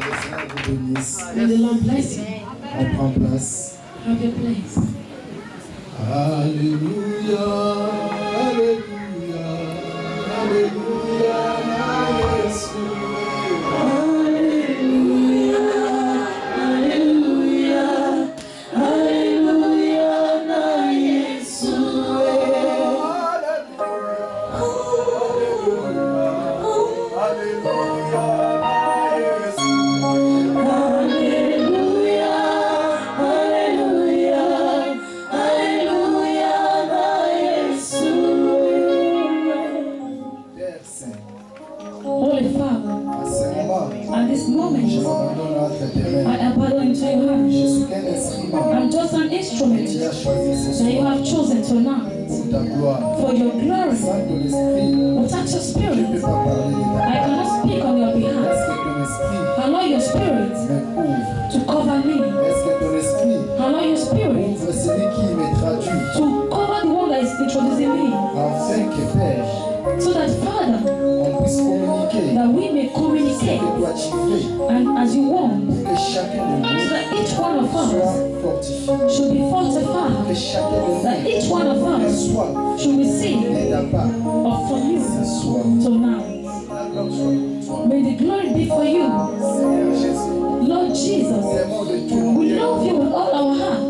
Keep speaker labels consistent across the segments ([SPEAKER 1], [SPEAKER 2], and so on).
[SPEAKER 1] May the Lord bless you.
[SPEAKER 2] On prend place.
[SPEAKER 1] Have your place.
[SPEAKER 2] Alléluia, Alléluia, Alléluia, Jésus.
[SPEAKER 1] Alléluia, Alléluia, Alléluia, Jésus. At this moment, I abandon into your hands. I'm just an instrument that you have chosen tonight for your glory. Without your spirit, I cannot speak on your behalf. Allow your spirit to cover me. Allow your spirit to cover the one that is introducing me. So that, Father, that we may communicate and as you want, so that each one of us should be fortified, that each one of us should receive from you tonight. May the glory be for you, Lord Jesus. We love you with all our hearts.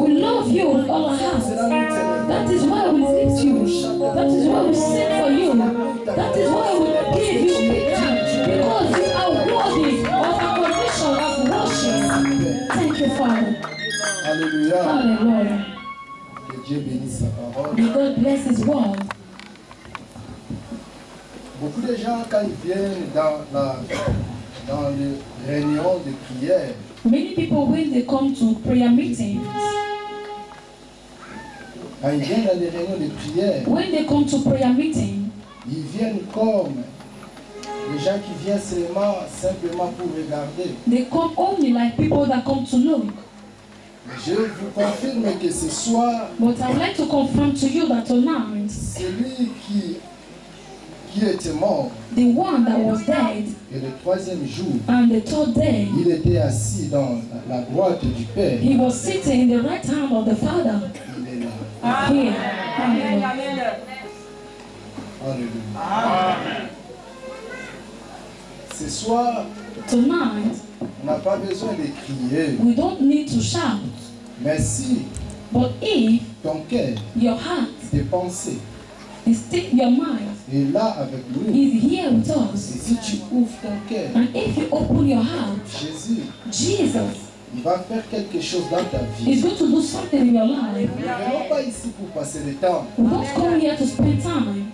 [SPEAKER 1] We love you with all our hearts. That is why we lift you. That is why we sing for you. That is why we give you victory. Because you are worthy of adoration, of worship. Thank you, Father.
[SPEAKER 2] Alléluia.
[SPEAKER 1] Hallelujah.
[SPEAKER 2] Que Dieu bénisse sa parole.
[SPEAKER 1] May God bless His word.
[SPEAKER 2] Beaucoup de gens, quand ils viennent dans les réunions de prière,
[SPEAKER 1] Many people, when they come to prayer meetings,
[SPEAKER 2] quand ils viennent dans les réunions de prière,
[SPEAKER 1] when they come to prayer meeting,
[SPEAKER 2] ils viennent comme les gens qui viennent simplement pour regarder.
[SPEAKER 1] they come only like people that come to look.
[SPEAKER 2] Je vous confirme que ce soir,
[SPEAKER 1] But I would like to confirm to you that tonight,
[SPEAKER 2] celui qui était mort,
[SPEAKER 1] the one that was dead,
[SPEAKER 2] et le troisième jour,
[SPEAKER 1] and the third day,
[SPEAKER 2] il était assis dans la droite du Père.
[SPEAKER 1] he was sitting in the right hand of the Father.
[SPEAKER 2] Il est là.
[SPEAKER 1] Here. Hallelujah.
[SPEAKER 2] Alléluia. Ce soir,
[SPEAKER 1] Tonight,
[SPEAKER 2] on n'a pas besoin de crier.
[SPEAKER 1] we don't need to shout.
[SPEAKER 2] Mais si
[SPEAKER 1] But if
[SPEAKER 2] ton cœur,
[SPEAKER 1] your heart
[SPEAKER 2] tes pensées,
[SPEAKER 1] is still, your mind
[SPEAKER 2] est là avec nous,
[SPEAKER 1] is here with
[SPEAKER 2] et
[SPEAKER 1] us,
[SPEAKER 2] si tu ouvres ton cœur,
[SPEAKER 1] and if you open your heart,
[SPEAKER 2] Jésus,
[SPEAKER 1] Jesus
[SPEAKER 2] il va faire quelque chose dans ta vie.
[SPEAKER 1] is going to do something in your life.
[SPEAKER 2] Nous ne venons pas ici pour passer le temps.
[SPEAKER 1] We don't come here to spend time.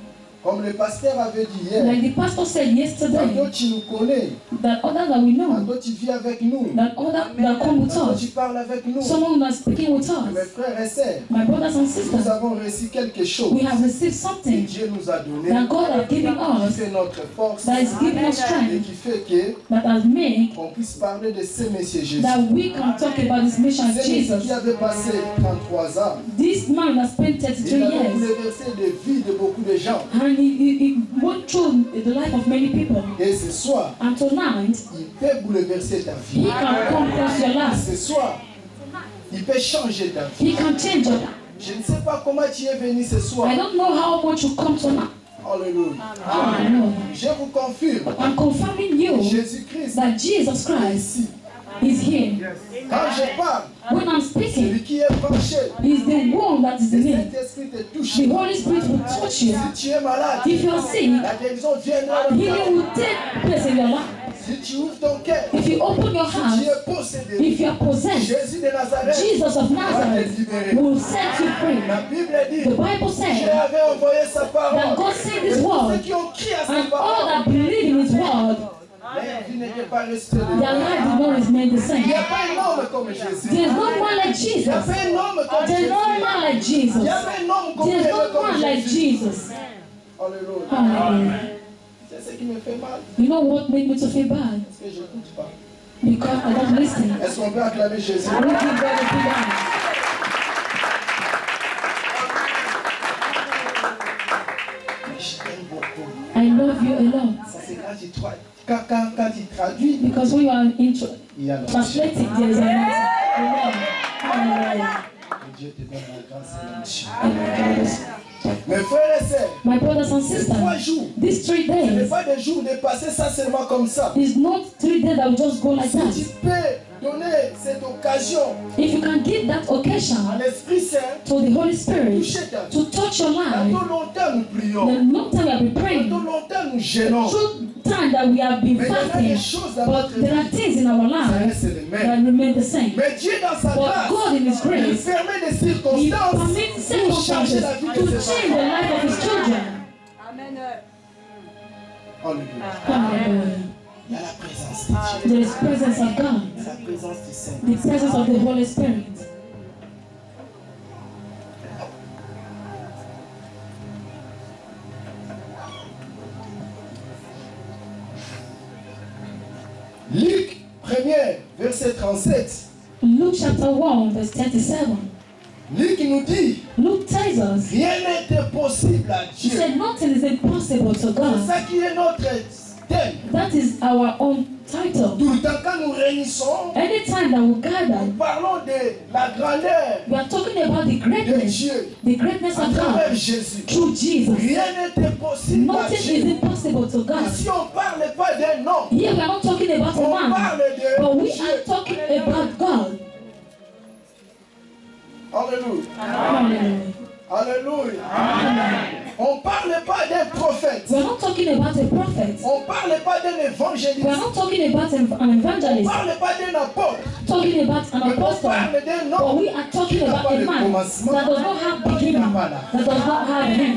[SPEAKER 2] Comme le pasteur avait dit hier,
[SPEAKER 1] Like the pastor said yesterday,
[SPEAKER 2] tantôt tu nous connais,
[SPEAKER 1] that others that we know,
[SPEAKER 2] tantôt tu vis avec nous,
[SPEAKER 1] that others that come with
[SPEAKER 2] tantôt tu
[SPEAKER 1] us,
[SPEAKER 2] parles avec nous.
[SPEAKER 1] someone that's speaking with
[SPEAKER 2] Mes
[SPEAKER 1] us,
[SPEAKER 2] frères et sœurs,
[SPEAKER 1] my brothers and
[SPEAKER 2] nous
[SPEAKER 1] sisters,
[SPEAKER 2] avons reçu quelque chose
[SPEAKER 1] we have received
[SPEAKER 2] que
[SPEAKER 1] something
[SPEAKER 2] Dieu nous a donné,
[SPEAKER 1] that God has given
[SPEAKER 2] qui
[SPEAKER 1] us,
[SPEAKER 2] fait notre force
[SPEAKER 1] that is giving us
[SPEAKER 2] et
[SPEAKER 1] strength,
[SPEAKER 2] qui fait que
[SPEAKER 1] that has made
[SPEAKER 2] on puisse parler de ce Monsieur Jésus.
[SPEAKER 1] that we can talk about this mission of
[SPEAKER 2] C'est lui
[SPEAKER 1] Jesus.
[SPEAKER 2] qui avait passé 33 ans.
[SPEAKER 1] This man that spent 33
[SPEAKER 2] Il avait
[SPEAKER 1] years,
[SPEAKER 2] bouleversé la vie de beaucoup de gens.
[SPEAKER 1] and he went through the life of many people.
[SPEAKER 2] Et ce soir,
[SPEAKER 1] And tonight,
[SPEAKER 2] il peut bouleverser ta
[SPEAKER 1] he
[SPEAKER 2] vie.
[SPEAKER 1] can come across your life.
[SPEAKER 2] Ce soir, il peut changer ta vie.
[SPEAKER 1] He can change your life.
[SPEAKER 2] Je ne sais pas comment tu es venu ce soir.
[SPEAKER 1] I don't know how much you come tonight.
[SPEAKER 2] Alléluia.
[SPEAKER 1] Hallelujah.
[SPEAKER 2] Je vous confirme,
[SPEAKER 1] I'm confirming you
[SPEAKER 2] Jésus-Christ
[SPEAKER 1] that Jesus
[SPEAKER 2] est
[SPEAKER 1] Christ
[SPEAKER 2] ici.
[SPEAKER 1] is here.
[SPEAKER 2] Quand je parle,
[SPEAKER 1] When I'm
[SPEAKER 2] celui
[SPEAKER 1] speaking,
[SPEAKER 2] qui est branché,
[SPEAKER 1] He's the one that is
[SPEAKER 2] le
[SPEAKER 1] in me.
[SPEAKER 2] Saint-Esprit te touche.
[SPEAKER 1] The Holy Spirit will touch you.
[SPEAKER 2] Si tu es malade,
[SPEAKER 1] If you are sick,
[SPEAKER 2] la guérison viendra dans ta vie.
[SPEAKER 1] healing will take place in your life.
[SPEAKER 2] Si tu ouvres ton cœur,
[SPEAKER 1] If you open your
[SPEAKER 2] tu
[SPEAKER 1] heart,
[SPEAKER 2] es possédé.
[SPEAKER 1] if you are possessed,
[SPEAKER 2] Jésus de Nazareth
[SPEAKER 1] Jesus of
[SPEAKER 2] va te
[SPEAKER 1] Nazareth
[SPEAKER 2] libérer.
[SPEAKER 1] will set you free.
[SPEAKER 2] La Bible dit,
[SPEAKER 1] The Bible
[SPEAKER 2] Dieu
[SPEAKER 1] says
[SPEAKER 2] avait envoyé sa
[SPEAKER 1] that
[SPEAKER 2] parole.
[SPEAKER 1] God sent
[SPEAKER 2] Et
[SPEAKER 1] His
[SPEAKER 2] tous ceux
[SPEAKER 1] word,
[SPEAKER 2] qui ont crié à sa
[SPEAKER 1] and all
[SPEAKER 2] parole,
[SPEAKER 1] that believe in His word,
[SPEAKER 2] leur vie n'était pas restée de
[SPEAKER 1] their
[SPEAKER 2] même.
[SPEAKER 1] life did not remain the
[SPEAKER 2] Il
[SPEAKER 1] same.
[SPEAKER 2] n'y a pas un homme comme Jésus.
[SPEAKER 1] There's no man like
[SPEAKER 2] Il n'y
[SPEAKER 1] Jesus.
[SPEAKER 2] a pas un homme comme
[SPEAKER 1] There's
[SPEAKER 2] Jésus.
[SPEAKER 1] no man like Jesus.
[SPEAKER 2] Il n'y a pas un homme comme
[SPEAKER 1] There's
[SPEAKER 2] Jésus.
[SPEAKER 1] no man like Jesus.
[SPEAKER 2] Alléluia.
[SPEAKER 1] Hallelujah.
[SPEAKER 2] C'est ce qui me fait mal.
[SPEAKER 1] You know what made me to feel bad?
[SPEAKER 2] Parce que je n'écoute pas.
[SPEAKER 1] Because I don't listen.
[SPEAKER 2] Est-ce qu'on peut acclamer Jésus?
[SPEAKER 1] I will give God a big hand.
[SPEAKER 2] Mais je t'aime beaucoup.
[SPEAKER 1] I love you a lot.
[SPEAKER 2] Ça c'est quand quand il traduit,
[SPEAKER 1] Because when you are
[SPEAKER 2] il y a
[SPEAKER 1] translating, there is an answer.
[SPEAKER 2] Que Dieu te donne la grâce et l'onction.
[SPEAKER 1] Amen.
[SPEAKER 2] Mes frères et sœurs,
[SPEAKER 1] My brothers and
[SPEAKER 2] ces 3
[SPEAKER 1] sisters,
[SPEAKER 2] jours,
[SPEAKER 1] these 3
[SPEAKER 2] ce n'est
[SPEAKER 1] days
[SPEAKER 2] pas des jours de passer ça seulement comme ça.
[SPEAKER 1] is not 3 days that will just go like
[SPEAKER 2] Si
[SPEAKER 1] that.
[SPEAKER 2] tu peux donner cette occasion
[SPEAKER 1] If you can give that occasion
[SPEAKER 2] à l'Esprit Saint,
[SPEAKER 1] to the Holy Spirit
[SPEAKER 2] toucher ta vie.
[SPEAKER 1] to touch your life,
[SPEAKER 2] Pendant longtemps nous prions,
[SPEAKER 1] the long time we have been praying,
[SPEAKER 2] pendant longtemps nous gênons.
[SPEAKER 1] through time that we have been
[SPEAKER 2] Mais il y a des
[SPEAKER 1] fasting,
[SPEAKER 2] choses dans
[SPEAKER 1] but
[SPEAKER 2] notre
[SPEAKER 1] there are
[SPEAKER 2] vie,
[SPEAKER 1] things in our
[SPEAKER 2] ça
[SPEAKER 1] lives
[SPEAKER 2] reste les
[SPEAKER 1] that
[SPEAKER 2] mêmes.
[SPEAKER 1] remain the same.
[SPEAKER 2] Mais Dieu dans sa
[SPEAKER 1] But
[SPEAKER 2] grâce,
[SPEAKER 1] God in His
[SPEAKER 2] il
[SPEAKER 1] grace,
[SPEAKER 2] permet des
[SPEAKER 1] He
[SPEAKER 2] circonstances
[SPEAKER 1] permits
[SPEAKER 2] pour changer
[SPEAKER 1] circumstances
[SPEAKER 2] la vie
[SPEAKER 1] to
[SPEAKER 2] de ses
[SPEAKER 1] change the
[SPEAKER 2] enfants.
[SPEAKER 1] life of His children.
[SPEAKER 3] Amen.
[SPEAKER 2] Alléluia.
[SPEAKER 1] Hallelujah.
[SPEAKER 2] Il y a la présence de Dieu.
[SPEAKER 1] There is presence of God,
[SPEAKER 2] Il y a la présence du Saint.
[SPEAKER 1] the presence of the Holy Spirit.
[SPEAKER 2] Luc 1er, verset 37.
[SPEAKER 1] Luke chapter 1, verse 37.
[SPEAKER 2] Luc nous dit,
[SPEAKER 1] Luke tells us,
[SPEAKER 2] rien n'est impossible à
[SPEAKER 1] he
[SPEAKER 2] Dieu.
[SPEAKER 1] said nothing is impossible to
[SPEAKER 2] C'est
[SPEAKER 1] God.
[SPEAKER 2] ça qui est notre thème.
[SPEAKER 1] That is our own title.
[SPEAKER 2] Tout le temps quand nous réunissons,
[SPEAKER 1] Anytime that we
[SPEAKER 2] nous
[SPEAKER 1] gather,
[SPEAKER 2] parlons de la grandeur
[SPEAKER 1] we are talking about the
[SPEAKER 2] de
[SPEAKER 1] greatness,
[SPEAKER 2] Dieu
[SPEAKER 1] the greatness
[SPEAKER 2] à
[SPEAKER 1] of
[SPEAKER 2] travers
[SPEAKER 1] God
[SPEAKER 2] Jésus.
[SPEAKER 1] through Jesus.
[SPEAKER 2] Rien n'est impossible à
[SPEAKER 1] Nothing is
[SPEAKER 2] Dieu.
[SPEAKER 1] impossible to God.
[SPEAKER 2] Ici, on ne parle pas d'un nom.
[SPEAKER 1] Here we are not talking about
[SPEAKER 2] On
[SPEAKER 1] a man,
[SPEAKER 2] parle de
[SPEAKER 1] but we
[SPEAKER 2] Dieu.
[SPEAKER 1] are talking about God.
[SPEAKER 2] Alléluia.
[SPEAKER 1] Hallelujah.
[SPEAKER 2] Alléluia.
[SPEAKER 1] Amen.
[SPEAKER 2] On ne parle pas d'un prophète.
[SPEAKER 1] We are not talking about a prophet.
[SPEAKER 2] On ne parle pas d'un
[SPEAKER 1] We are
[SPEAKER 2] évangéliste.
[SPEAKER 1] not talking about an
[SPEAKER 2] On ne
[SPEAKER 1] evangelist,
[SPEAKER 2] parle pas d'un apôtre.
[SPEAKER 1] talking about an
[SPEAKER 2] Mais on
[SPEAKER 1] apostle.
[SPEAKER 2] parle d'un
[SPEAKER 1] But
[SPEAKER 2] nom
[SPEAKER 1] we are talking
[SPEAKER 2] qui n'a
[SPEAKER 1] about
[SPEAKER 2] pas
[SPEAKER 1] a
[SPEAKER 2] de
[SPEAKER 1] man
[SPEAKER 2] commencement,
[SPEAKER 1] that does not have
[SPEAKER 2] qui n'a
[SPEAKER 1] beginning,
[SPEAKER 2] pas la
[SPEAKER 1] that does not have him.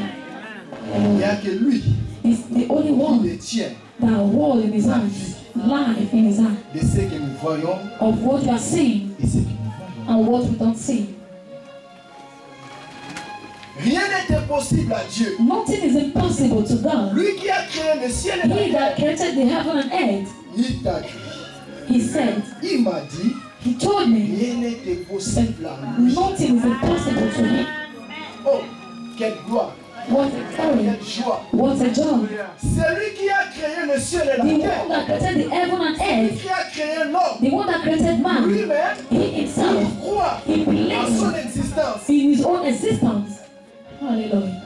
[SPEAKER 2] Il n'y a que lui
[SPEAKER 1] He's the only
[SPEAKER 2] qui
[SPEAKER 1] one
[SPEAKER 2] détient
[SPEAKER 1] that hold in his hands, life in his hand,
[SPEAKER 2] de ce que nous voyons
[SPEAKER 1] of what we are seeing
[SPEAKER 2] et ce que nous voyons.
[SPEAKER 1] and what we don't see.
[SPEAKER 2] Rien n'est impossible à Dieu.
[SPEAKER 1] Nothing is impossible to God.
[SPEAKER 2] Lui qui a créé le ciel et la
[SPEAKER 1] He that
[SPEAKER 2] terre,
[SPEAKER 1] created the heaven and earth,
[SPEAKER 2] il t'a dit,
[SPEAKER 1] he said,
[SPEAKER 2] il m'a dit,
[SPEAKER 1] he told me,
[SPEAKER 2] rien n'est impossible à lui.
[SPEAKER 1] nothing is impossible to him.
[SPEAKER 2] Oh, quelle gloire,
[SPEAKER 1] What a glory,
[SPEAKER 2] quelle joie.
[SPEAKER 1] what a joy.
[SPEAKER 2] C'est lui qui a créé le ciel et
[SPEAKER 1] The
[SPEAKER 2] la
[SPEAKER 1] one
[SPEAKER 2] terre.
[SPEAKER 1] that created the heaven and
[SPEAKER 2] Lui
[SPEAKER 1] earth,
[SPEAKER 2] qui a créé l'homme.
[SPEAKER 1] the one that created man,
[SPEAKER 2] Lui-même,
[SPEAKER 1] he himself,
[SPEAKER 2] il croit
[SPEAKER 1] he
[SPEAKER 2] en son
[SPEAKER 1] believes
[SPEAKER 2] existence.
[SPEAKER 1] in his own existence. Hallelujah.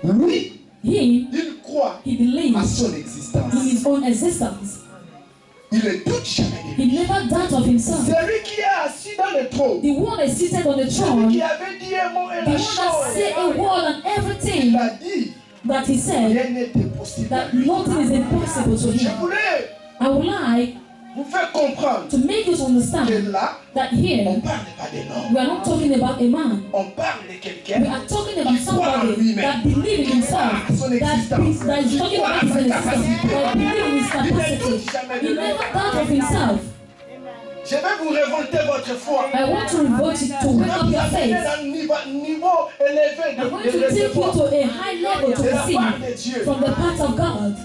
[SPEAKER 2] Lui,
[SPEAKER 1] He
[SPEAKER 2] il croit à
[SPEAKER 1] believes
[SPEAKER 2] son
[SPEAKER 1] in
[SPEAKER 2] existence.
[SPEAKER 1] his own existence.
[SPEAKER 2] Il ne doute jamais de
[SPEAKER 1] He
[SPEAKER 2] lui.
[SPEAKER 1] never doubt of himself.
[SPEAKER 2] C'est lui qui est assis dans le trône.
[SPEAKER 1] The one that is seated on the
[SPEAKER 2] C'est lui
[SPEAKER 1] throne,
[SPEAKER 2] qui
[SPEAKER 1] the
[SPEAKER 2] avait dit un mot et
[SPEAKER 1] one
[SPEAKER 2] la
[SPEAKER 1] that
[SPEAKER 2] chose.
[SPEAKER 1] said a word and
[SPEAKER 2] Il
[SPEAKER 1] everything
[SPEAKER 2] a dit,
[SPEAKER 1] that he said,
[SPEAKER 2] rien n'est impossible. à
[SPEAKER 1] that
[SPEAKER 2] lui.
[SPEAKER 1] nothing is impossible to
[SPEAKER 2] Je
[SPEAKER 1] him.
[SPEAKER 2] voulais
[SPEAKER 1] I would like
[SPEAKER 2] vous faire comprendre
[SPEAKER 1] to make you to
[SPEAKER 2] que
[SPEAKER 1] understand
[SPEAKER 2] là,
[SPEAKER 1] that
[SPEAKER 2] on
[SPEAKER 1] here
[SPEAKER 2] ne parle pas de l'homme.
[SPEAKER 1] we are not talking about a man.
[SPEAKER 2] On parle de
[SPEAKER 1] We
[SPEAKER 2] quelqu'un
[SPEAKER 1] are talking about somebody that believes in himself, that is talking about his existence, that believes in his capacity. He never thought of himself.
[SPEAKER 2] Je vais vous révolter votre foi.
[SPEAKER 1] I want to revolt it to
[SPEAKER 2] Je
[SPEAKER 1] wake
[SPEAKER 2] vais
[SPEAKER 1] up
[SPEAKER 2] vous
[SPEAKER 1] your
[SPEAKER 2] amener
[SPEAKER 1] faith.
[SPEAKER 2] dans un niveau élevé
[SPEAKER 1] I'm going
[SPEAKER 2] de
[SPEAKER 1] to take you
[SPEAKER 2] recevoir.
[SPEAKER 1] to a high level to
[SPEAKER 2] De la part
[SPEAKER 1] receive
[SPEAKER 2] de Dieu.
[SPEAKER 1] from the part of God.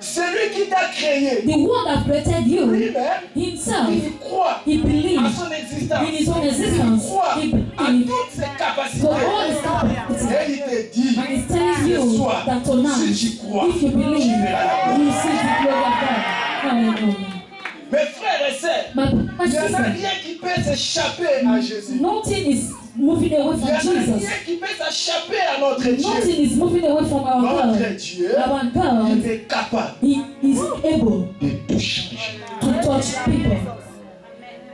[SPEAKER 2] C'est lui qui t'a créé.
[SPEAKER 1] The one that created you
[SPEAKER 2] Lui-même,
[SPEAKER 1] himself,
[SPEAKER 2] il croit
[SPEAKER 1] he
[SPEAKER 2] à
[SPEAKER 1] believes
[SPEAKER 2] son existence.
[SPEAKER 1] in his own
[SPEAKER 2] Il
[SPEAKER 1] existence.
[SPEAKER 2] croit
[SPEAKER 1] He
[SPEAKER 2] à
[SPEAKER 1] believes
[SPEAKER 2] toutes ses
[SPEAKER 1] for
[SPEAKER 2] capacités.
[SPEAKER 1] all his capacity.
[SPEAKER 2] Et il te dit,
[SPEAKER 1] And he's telling you that tonight,
[SPEAKER 2] si tu crois,
[SPEAKER 1] if you believe,
[SPEAKER 2] tu verras la
[SPEAKER 1] you
[SPEAKER 2] gloire.
[SPEAKER 1] see the glory of God. Hallelujah.
[SPEAKER 2] Mes frères et sœurs,
[SPEAKER 1] My
[SPEAKER 2] il n'y en a
[SPEAKER 1] sister,
[SPEAKER 2] rien qui peut s'échapper à Jésus.
[SPEAKER 1] nothing is moving away
[SPEAKER 2] Il n'y
[SPEAKER 1] from
[SPEAKER 2] en a
[SPEAKER 1] Jesus.
[SPEAKER 2] rien qui peut s'échapper à notre Dieu.
[SPEAKER 1] Nothing is moving away from our
[SPEAKER 2] Notre
[SPEAKER 1] God.
[SPEAKER 2] Dieu,
[SPEAKER 1] Our God,
[SPEAKER 2] il est capable
[SPEAKER 1] He is able
[SPEAKER 2] de tout changer.
[SPEAKER 1] to touch people.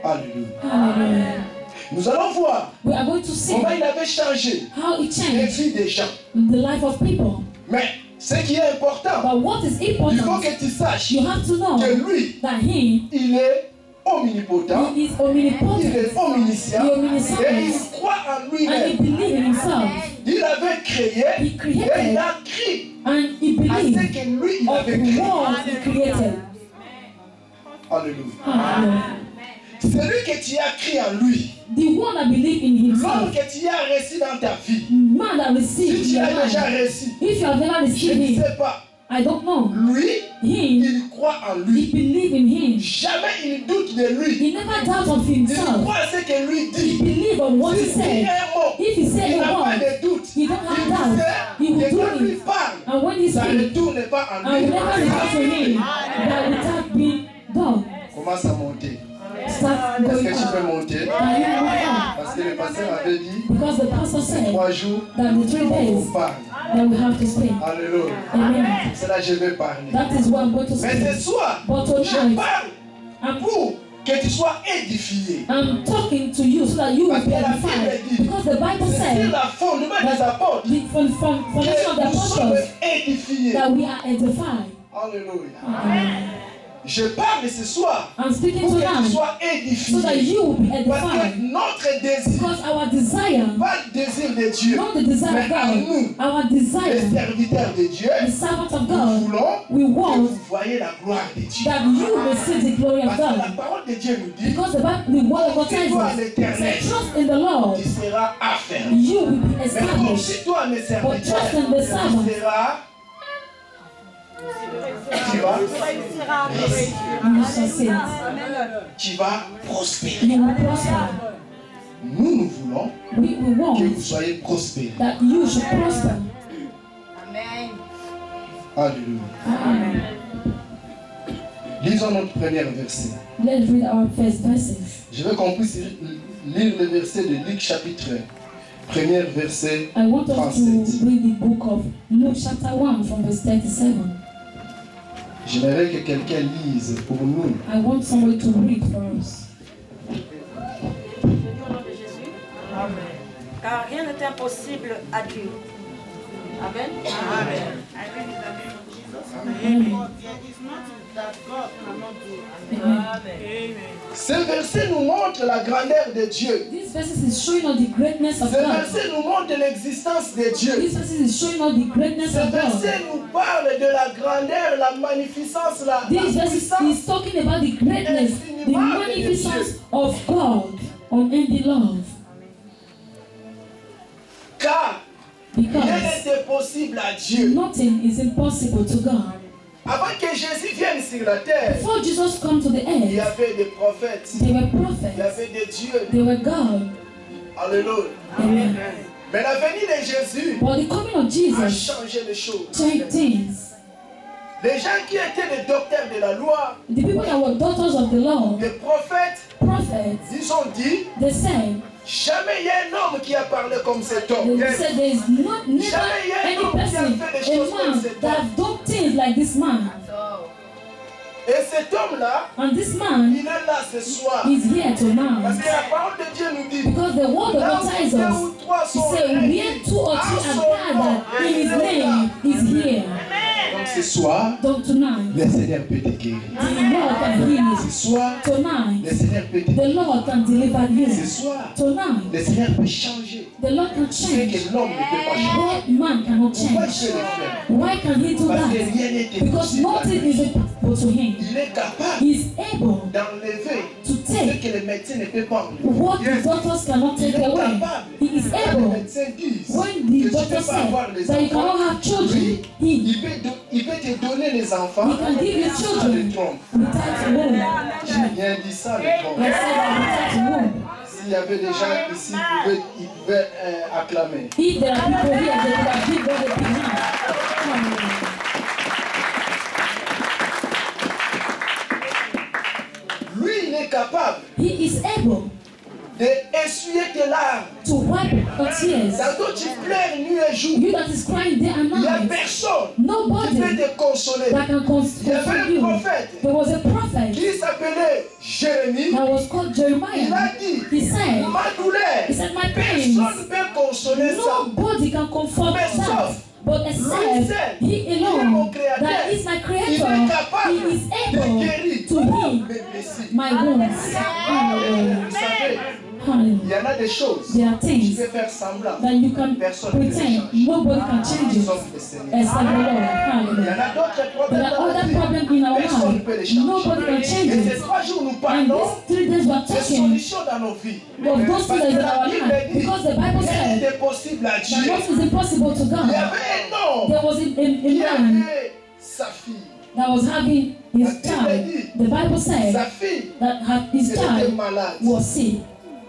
[SPEAKER 2] Alléluia.
[SPEAKER 1] Hallelujah.
[SPEAKER 2] Nous allons voir
[SPEAKER 1] We are going to see
[SPEAKER 2] comment il avait changé
[SPEAKER 1] how it
[SPEAKER 2] les
[SPEAKER 1] changed
[SPEAKER 2] vies des gens.
[SPEAKER 1] the life of people.
[SPEAKER 2] Mais ce qui est important,
[SPEAKER 1] But what is
[SPEAKER 2] il faut
[SPEAKER 1] important,
[SPEAKER 2] que tu saches
[SPEAKER 1] you have to know
[SPEAKER 2] que lui,
[SPEAKER 1] that He
[SPEAKER 2] il est omnipotent,
[SPEAKER 1] is
[SPEAKER 2] il
[SPEAKER 1] omnipotent
[SPEAKER 2] est omniscient
[SPEAKER 1] He
[SPEAKER 2] et
[SPEAKER 1] omniscient.
[SPEAKER 2] il croit en
[SPEAKER 1] and
[SPEAKER 2] lui-même.
[SPEAKER 1] He believes in Himself
[SPEAKER 2] Il avait créé
[SPEAKER 1] He
[SPEAKER 2] et
[SPEAKER 1] created
[SPEAKER 2] il a cru
[SPEAKER 1] and He
[SPEAKER 2] à ce
[SPEAKER 1] believes
[SPEAKER 2] que lui, il
[SPEAKER 1] of
[SPEAKER 2] avait
[SPEAKER 1] the
[SPEAKER 2] créé.
[SPEAKER 1] world He created.
[SPEAKER 2] Alléluia.
[SPEAKER 1] Hallelujah.
[SPEAKER 2] Celui que tu as cru en lui,
[SPEAKER 1] The one that believes in
[SPEAKER 2] l'homme
[SPEAKER 1] Himself,
[SPEAKER 2] que tu as reçu dans ta vie,
[SPEAKER 1] man that
[SPEAKER 2] si
[SPEAKER 1] receives
[SPEAKER 2] tu
[SPEAKER 1] your
[SPEAKER 2] l'as déjà
[SPEAKER 1] life.
[SPEAKER 2] reçu,
[SPEAKER 1] If you have never
[SPEAKER 2] je
[SPEAKER 1] received
[SPEAKER 2] ne
[SPEAKER 1] Him,
[SPEAKER 2] sais pas,
[SPEAKER 1] I don't know.
[SPEAKER 2] lui,
[SPEAKER 1] He
[SPEAKER 2] il croit en
[SPEAKER 1] He
[SPEAKER 2] lui.
[SPEAKER 1] believes in him.
[SPEAKER 2] Jamais il doute de lui.
[SPEAKER 1] He never doubts of
[SPEAKER 2] Il
[SPEAKER 1] himself.
[SPEAKER 2] croit à ce que lui
[SPEAKER 1] He
[SPEAKER 2] dit.
[SPEAKER 1] believes on what he
[SPEAKER 2] S'il dit
[SPEAKER 1] said.
[SPEAKER 2] un mot,
[SPEAKER 1] If he said
[SPEAKER 2] il
[SPEAKER 1] a
[SPEAKER 2] n'a pas
[SPEAKER 1] word,
[SPEAKER 2] de doute.
[SPEAKER 1] he don't have
[SPEAKER 2] Il
[SPEAKER 1] doubt. He
[SPEAKER 2] sait
[SPEAKER 1] will
[SPEAKER 2] que quand
[SPEAKER 1] do
[SPEAKER 2] lui
[SPEAKER 1] it.
[SPEAKER 2] parle,
[SPEAKER 1] And when he
[SPEAKER 2] ça ne
[SPEAKER 1] speaks,
[SPEAKER 2] tourne pas en
[SPEAKER 1] I
[SPEAKER 2] lui.
[SPEAKER 1] will never return to him that without being done.
[SPEAKER 2] Commence à monter.
[SPEAKER 1] Start
[SPEAKER 2] Est-ce
[SPEAKER 1] going
[SPEAKER 2] que tu peux
[SPEAKER 1] up.
[SPEAKER 2] monter?
[SPEAKER 1] Can you move
[SPEAKER 2] Parce que le pasteur avait dit
[SPEAKER 1] on? Because the pastor said
[SPEAKER 2] 3 jours,
[SPEAKER 1] that the 3
[SPEAKER 2] on
[SPEAKER 1] days
[SPEAKER 2] parle.
[SPEAKER 1] that we have to speak.
[SPEAKER 2] Alléluia.
[SPEAKER 1] Amen.
[SPEAKER 2] C'est là que je vais parler.
[SPEAKER 1] That is what I'm going to
[SPEAKER 2] Mais
[SPEAKER 1] speak.
[SPEAKER 2] ce soir,
[SPEAKER 1] But
[SPEAKER 2] je
[SPEAKER 1] tonight,
[SPEAKER 2] parle pour que tu sois édifié.
[SPEAKER 1] I'm talking to you so that you will
[SPEAKER 2] Parce
[SPEAKER 1] be
[SPEAKER 2] que la
[SPEAKER 1] edified.
[SPEAKER 2] Bible dit,
[SPEAKER 1] Because the Bible
[SPEAKER 2] c'est sur
[SPEAKER 1] said
[SPEAKER 2] la fondement des apôtres
[SPEAKER 1] the foundation of the
[SPEAKER 2] que nous sommes
[SPEAKER 1] apostles
[SPEAKER 2] édifiés.
[SPEAKER 1] that we are edified.
[SPEAKER 2] Alléluia.
[SPEAKER 1] Amen.
[SPEAKER 2] Je parle ce soir
[SPEAKER 1] I'm speaking
[SPEAKER 2] pour que tu
[SPEAKER 1] tonight
[SPEAKER 2] sois
[SPEAKER 1] so that
[SPEAKER 2] édifié.
[SPEAKER 1] you will be
[SPEAKER 2] Parce que
[SPEAKER 1] edified.
[SPEAKER 2] notre désir,
[SPEAKER 1] Because our desire,
[SPEAKER 2] pas le désir de Dieu,
[SPEAKER 1] not the desire
[SPEAKER 2] mais
[SPEAKER 1] of
[SPEAKER 2] à
[SPEAKER 1] God,
[SPEAKER 2] nous,
[SPEAKER 1] our
[SPEAKER 2] les
[SPEAKER 1] desire,
[SPEAKER 2] serviteurs de Dieu,
[SPEAKER 1] the servants of
[SPEAKER 2] nous
[SPEAKER 1] God,
[SPEAKER 2] voulons
[SPEAKER 1] we
[SPEAKER 2] que
[SPEAKER 1] want
[SPEAKER 2] vous voyez la gloire de Dieu.
[SPEAKER 1] that you will see the glory of
[SPEAKER 2] Parce que la
[SPEAKER 1] God.
[SPEAKER 2] parole de Dieu nous dit,
[SPEAKER 1] Because the word of God tells us, say, trust in the Lord,
[SPEAKER 2] tu seras affermi.
[SPEAKER 1] you will be
[SPEAKER 2] Mais comme
[SPEAKER 1] established.
[SPEAKER 2] si toi, mes serviteurs,
[SPEAKER 1] But trust in the servant.
[SPEAKER 2] tu seras... Tu vas,
[SPEAKER 1] And you shall see it.
[SPEAKER 2] tu vas prospérer.
[SPEAKER 1] You will prosper.
[SPEAKER 2] Nous voulons
[SPEAKER 1] We
[SPEAKER 2] que
[SPEAKER 1] want
[SPEAKER 2] vous soyez prospérés.
[SPEAKER 1] that you should prosper.
[SPEAKER 2] Alléluia.
[SPEAKER 1] Amen.
[SPEAKER 2] Lisons notre premier verset.
[SPEAKER 1] Let's read our first verses.
[SPEAKER 2] Je veux qu'on puisse lire le verset de Luc chapitre 1, verset
[SPEAKER 1] I want us
[SPEAKER 2] 37.
[SPEAKER 1] to read the book of Luke chapter 1 from verse 37.
[SPEAKER 2] J'aimerais que quelqu'un lise pour nous.
[SPEAKER 1] I want somebody to read for us.
[SPEAKER 3] Car rien n'est impossible à Dieu. Amen.
[SPEAKER 2] Ce verset nous montre la grandeur de Dieu.
[SPEAKER 1] This verse is showing us the greatness
[SPEAKER 2] Ce
[SPEAKER 1] of God.
[SPEAKER 2] verset nous montre l'existence de Dieu.
[SPEAKER 1] This verse is showing us the greatness
[SPEAKER 2] Ce
[SPEAKER 1] of God.
[SPEAKER 2] verset nous parle de la grandeur, la magnificence, la
[SPEAKER 1] This verse
[SPEAKER 2] puissance.
[SPEAKER 1] is talking about the greatness, the magnificence of God, unending love.
[SPEAKER 2] Car rien
[SPEAKER 1] Because
[SPEAKER 2] n'était possible à Dieu.
[SPEAKER 1] nothing is impossible to God.
[SPEAKER 2] Avant que Jésus vienne sur la terre,
[SPEAKER 1] Before Jesus come to the
[SPEAKER 2] il y
[SPEAKER 1] earth,
[SPEAKER 2] avait des prophètes,
[SPEAKER 1] they were
[SPEAKER 2] il y
[SPEAKER 1] prophets,
[SPEAKER 2] avait des dieux.
[SPEAKER 1] they were God.
[SPEAKER 2] Alléluia.
[SPEAKER 1] Amen.
[SPEAKER 2] Mais la venue de Jésus
[SPEAKER 1] But the coming of
[SPEAKER 2] a
[SPEAKER 1] Jesus
[SPEAKER 2] changé les choses.
[SPEAKER 1] changed things.
[SPEAKER 2] Les gens qui étaient les docteurs de la loi,
[SPEAKER 1] The people that were daughters of the law,
[SPEAKER 2] les prophètes,
[SPEAKER 1] prophets,
[SPEAKER 2] ils ont dit,
[SPEAKER 1] they said,
[SPEAKER 2] jamais il y a un homme qui a parlé comme cet homme.
[SPEAKER 1] they said there is not, never any person, a man that have done things like this man.
[SPEAKER 2] Et cet homme-là,
[SPEAKER 1] And this man
[SPEAKER 2] il est là ce soir.
[SPEAKER 1] is here
[SPEAKER 2] Parce
[SPEAKER 1] tonight.
[SPEAKER 2] que la parole de Dieu nous dit,
[SPEAKER 1] Because the word of
[SPEAKER 2] là
[SPEAKER 1] God
[SPEAKER 2] où
[SPEAKER 1] tells
[SPEAKER 2] deux
[SPEAKER 1] us,
[SPEAKER 2] ou trois
[SPEAKER 1] he
[SPEAKER 2] sont
[SPEAKER 1] said,
[SPEAKER 2] réunis,
[SPEAKER 1] where 2 or 3 are gathered in his name is here.
[SPEAKER 2] donc ce soir,
[SPEAKER 1] Donc tonight,
[SPEAKER 2] le Seigneur peut te guérir.
[SPEAKER 1] the Lord can heal
[SPEAKER 2] Ce
[SPEAKER 1] you.
[SPEAKER 2] soir, le
[SPEAKER 1] Tonight,
[SPEAKER 2] Seigneur peut te
[SPEAKER 1] the
[SPEAKER 2] guérir.
[SPEAKER 1] Lord can deliver
[SPEAKER 2] Ce
[SPEAKER 1] you.
[SPEAKER 2] soir,
[SPEAKER 1] Tonight,
[SPEAKER 2] le Seigneur peut changer
[SPEAKER 1] the Lord can
[SPEAKER 2] ce
[SPEAKER 1] change
[SPEAKER 2] que l'homme ne peut pas changer.
[SPEAKER 1] what man cannot
[SPEAKER 2] Pourquoi il peut le
[SPEAKER 1] change.
[SPEAKER 2] faire?
[SPEAKER 1] Why can he do
[SPEAKER 2] Parce que
[SPEAKER 1] that?
[SPEAKER 2] rien n'était
[SPEAKER 1] Because
[SPEAKER 2] possible à
[SPEAKER 1] nothing
[SPEAKER 2] lui.
[SPEAKER 1] is impossible to him.
[SPEAKER 2] Il est capable
[SPEAKER 1] He is able
[SPEAKER 2] d'enlever
[SPEAKER 1] to
[SPEAKER 2] ce
[SPEAKER 1] take
[SPEAKER 2] que les médecins ne peuvent pas enlever.
[SPEAKER 1] what the doctors cannot
[SPEAKER 2] Il est
[SPEAKER 1] take away.
[SPEAKER 2] capable.
[SPEAKER 1] He is
[SPEAKER 2] Quand les
[SPEAKER 1] able.
[SPEAKER 2] médecins disent
[SPEAKER 1] When
[SPEAKER 2] que
[SPEAKER 1] the
[SPEAKER 2] tu ne
[SPEAKER 1] doctor
[SPEAKER 2] peux pas avoir
[SPEAKER 1] said
[SPEAKER 2] les
[SPEAKER 1] that you cannot
[SPEAKER 2] enfants,
[SPEAKER 1] have children,
[SPEAKER 2] lui,
[SPEAKER 1] he
[SPEAKER 2] il peut te donner les enfants
[SPEAKER 1] can give you
[SPEAKER 2] sans
[SPEAKER 1] children
[SPEAKER 2] le trompe.
[SPEAKER 1] without womb.
[SPEAKER 2] J'ai bien dit ça, le
[SPEAKER 1] I
[SPEAKER 2] trompe.
[SPEAKER 1] said that without womb.
[SPEAKER 2] S'il y avait des gens ici, ils pouvaient acclamer.
[SPEAKER 1] If there are people here, they would have given God a big hand.
[SPEAKER 2] Lui, il est capable
[SPEAKER 1] He is able
[SPEAKER 2] d'essuyer tes larmes.
[SPEAKER 1] to wipe your tears.
[SPEAKER 2] Tantôt tu pleures nuit et jour.
[SPEAKER 1] You that is crying day and
[SPEAKER 2] Il n'y a
[SPEAKER 1] night,
[SPEAKER 2] personne qui peut
[SPEAKER 1] nobody
[SPEAKER 2] te consoler.
[SPEAKER 1] that can
[SPEAKER 2] Il y
[SPEAKER 1] console
[SPEAKER 2] avait un
[SPEAKER 1] you.
[SPEAKER 2] prophète
[SPEAKER 1] There was a prophet
[SPEAKER 2] qui s'appelait Jérémie.
[SPEAKER 1] that was called
[SPEAKER 2] Il
[SPEAKER 1] Jeremiah.
[SPEAKER 2] a dit,
[SPEAKER 1] He said,
[SPEAKER 2] ma douleur,
[SPEAKER 1] he said, my
[SPEAKER 2] personne
[SPEAKER 1] pains,
[SPEAKER 2] ne peut consoler ça.
[SPEAKER 1] nobody can comfort
[SPEAKER 2] Mais
[SPEAKER 1] that.
[SPEAKER 2] sauf
[SPEAKER 1] But except he alone, that is my creator, he is able to heal
[SPEAKER 2] mes blessures.
[SPEAKER 1] my wounds.
[SPEAKER 2] Vous
[SPEAKER 1] Hallelujah.
[SPEAKER 2] savez, il
[SPEAKER 1] Hallelujah.
[SPEAKER 2] y en a des choses.
[SPEAKER 1] There are
[SPEAKER 2] Tu
[SPEAKER 1] things
[SPEAKER 2] peux faire semblant.
[SPEAKER 1] that you can pretend nobody can change it
[SPEAKER 2] Sauf le Seigneur.
[SPEAKER 1] except the Lord.
[SPEAKER 2] Il y
[SPEAKER 1] Hallelujah.
[SPEAKER 2] en a d'autres
[SPEAKER 1] There
[SPEAKER 2] problèmes
[SPEAKER 1] are
[SPEAKER 2] dans la
[SPEAKER 1] other
[SPEAKER 2] vie.
[SPEAKER 1] problems in our
[SPEAKER 2] Personne ne peut les
[SPEAKER 1] life.
[SPEAKER 2] changer.
[SPEAKER 1] Nobody can change
[SPEAKER 2] Et ces
[SPEAKER 1] it.
[SPEAKER 2] 3 jours, nous
[SPEAKER 1] And
[SPEAKER 2] parlons
[SPEAKER 1] these 3 days we are
[SPEAKER 2] de
[SPEAKER 1] talking
[SPEAKER 2] solutions dans nos vies.
[SPEAKER 1] of those
[SPEAKER 2] Parce
[SPEAKER 1] things
[SPEAKER 2] que
[SPEAKER 1] in
[SPEAKER 2] la
[SPEAKER 1] our
[SPEAKER 2] Bible
[SPEAKER 1] life.
[SPEAKER 2] dit,
[SPEAKER 1] Because the Bible
[SPEAKER 2] rien
[SPEAKER 1] said
[SPEAKER 2] n'était possible à
[SPEAKER 1] that
[SPEAKER 2] Dieu.
[SPEAKER 1] what is impossible to
[SPEAKER 2] Il y
[SPEAKER 1] God.
[SPEAKER 2] avait un homme
[SPEAKER 1] There was a
[SPEAKER 2] qui
[SPEAKER 1] man
[SPEAKER 2] avait sa fille.
[SPEAKER 1] that was having his child, the Bible said
[SPEAKER 2] sa fille
[SPEAKER 1] that his
[SPEAKER 2] était
[SPEAKER 1] child
[SPEAKER 2] malade.
[SPEAKER 1] was sick.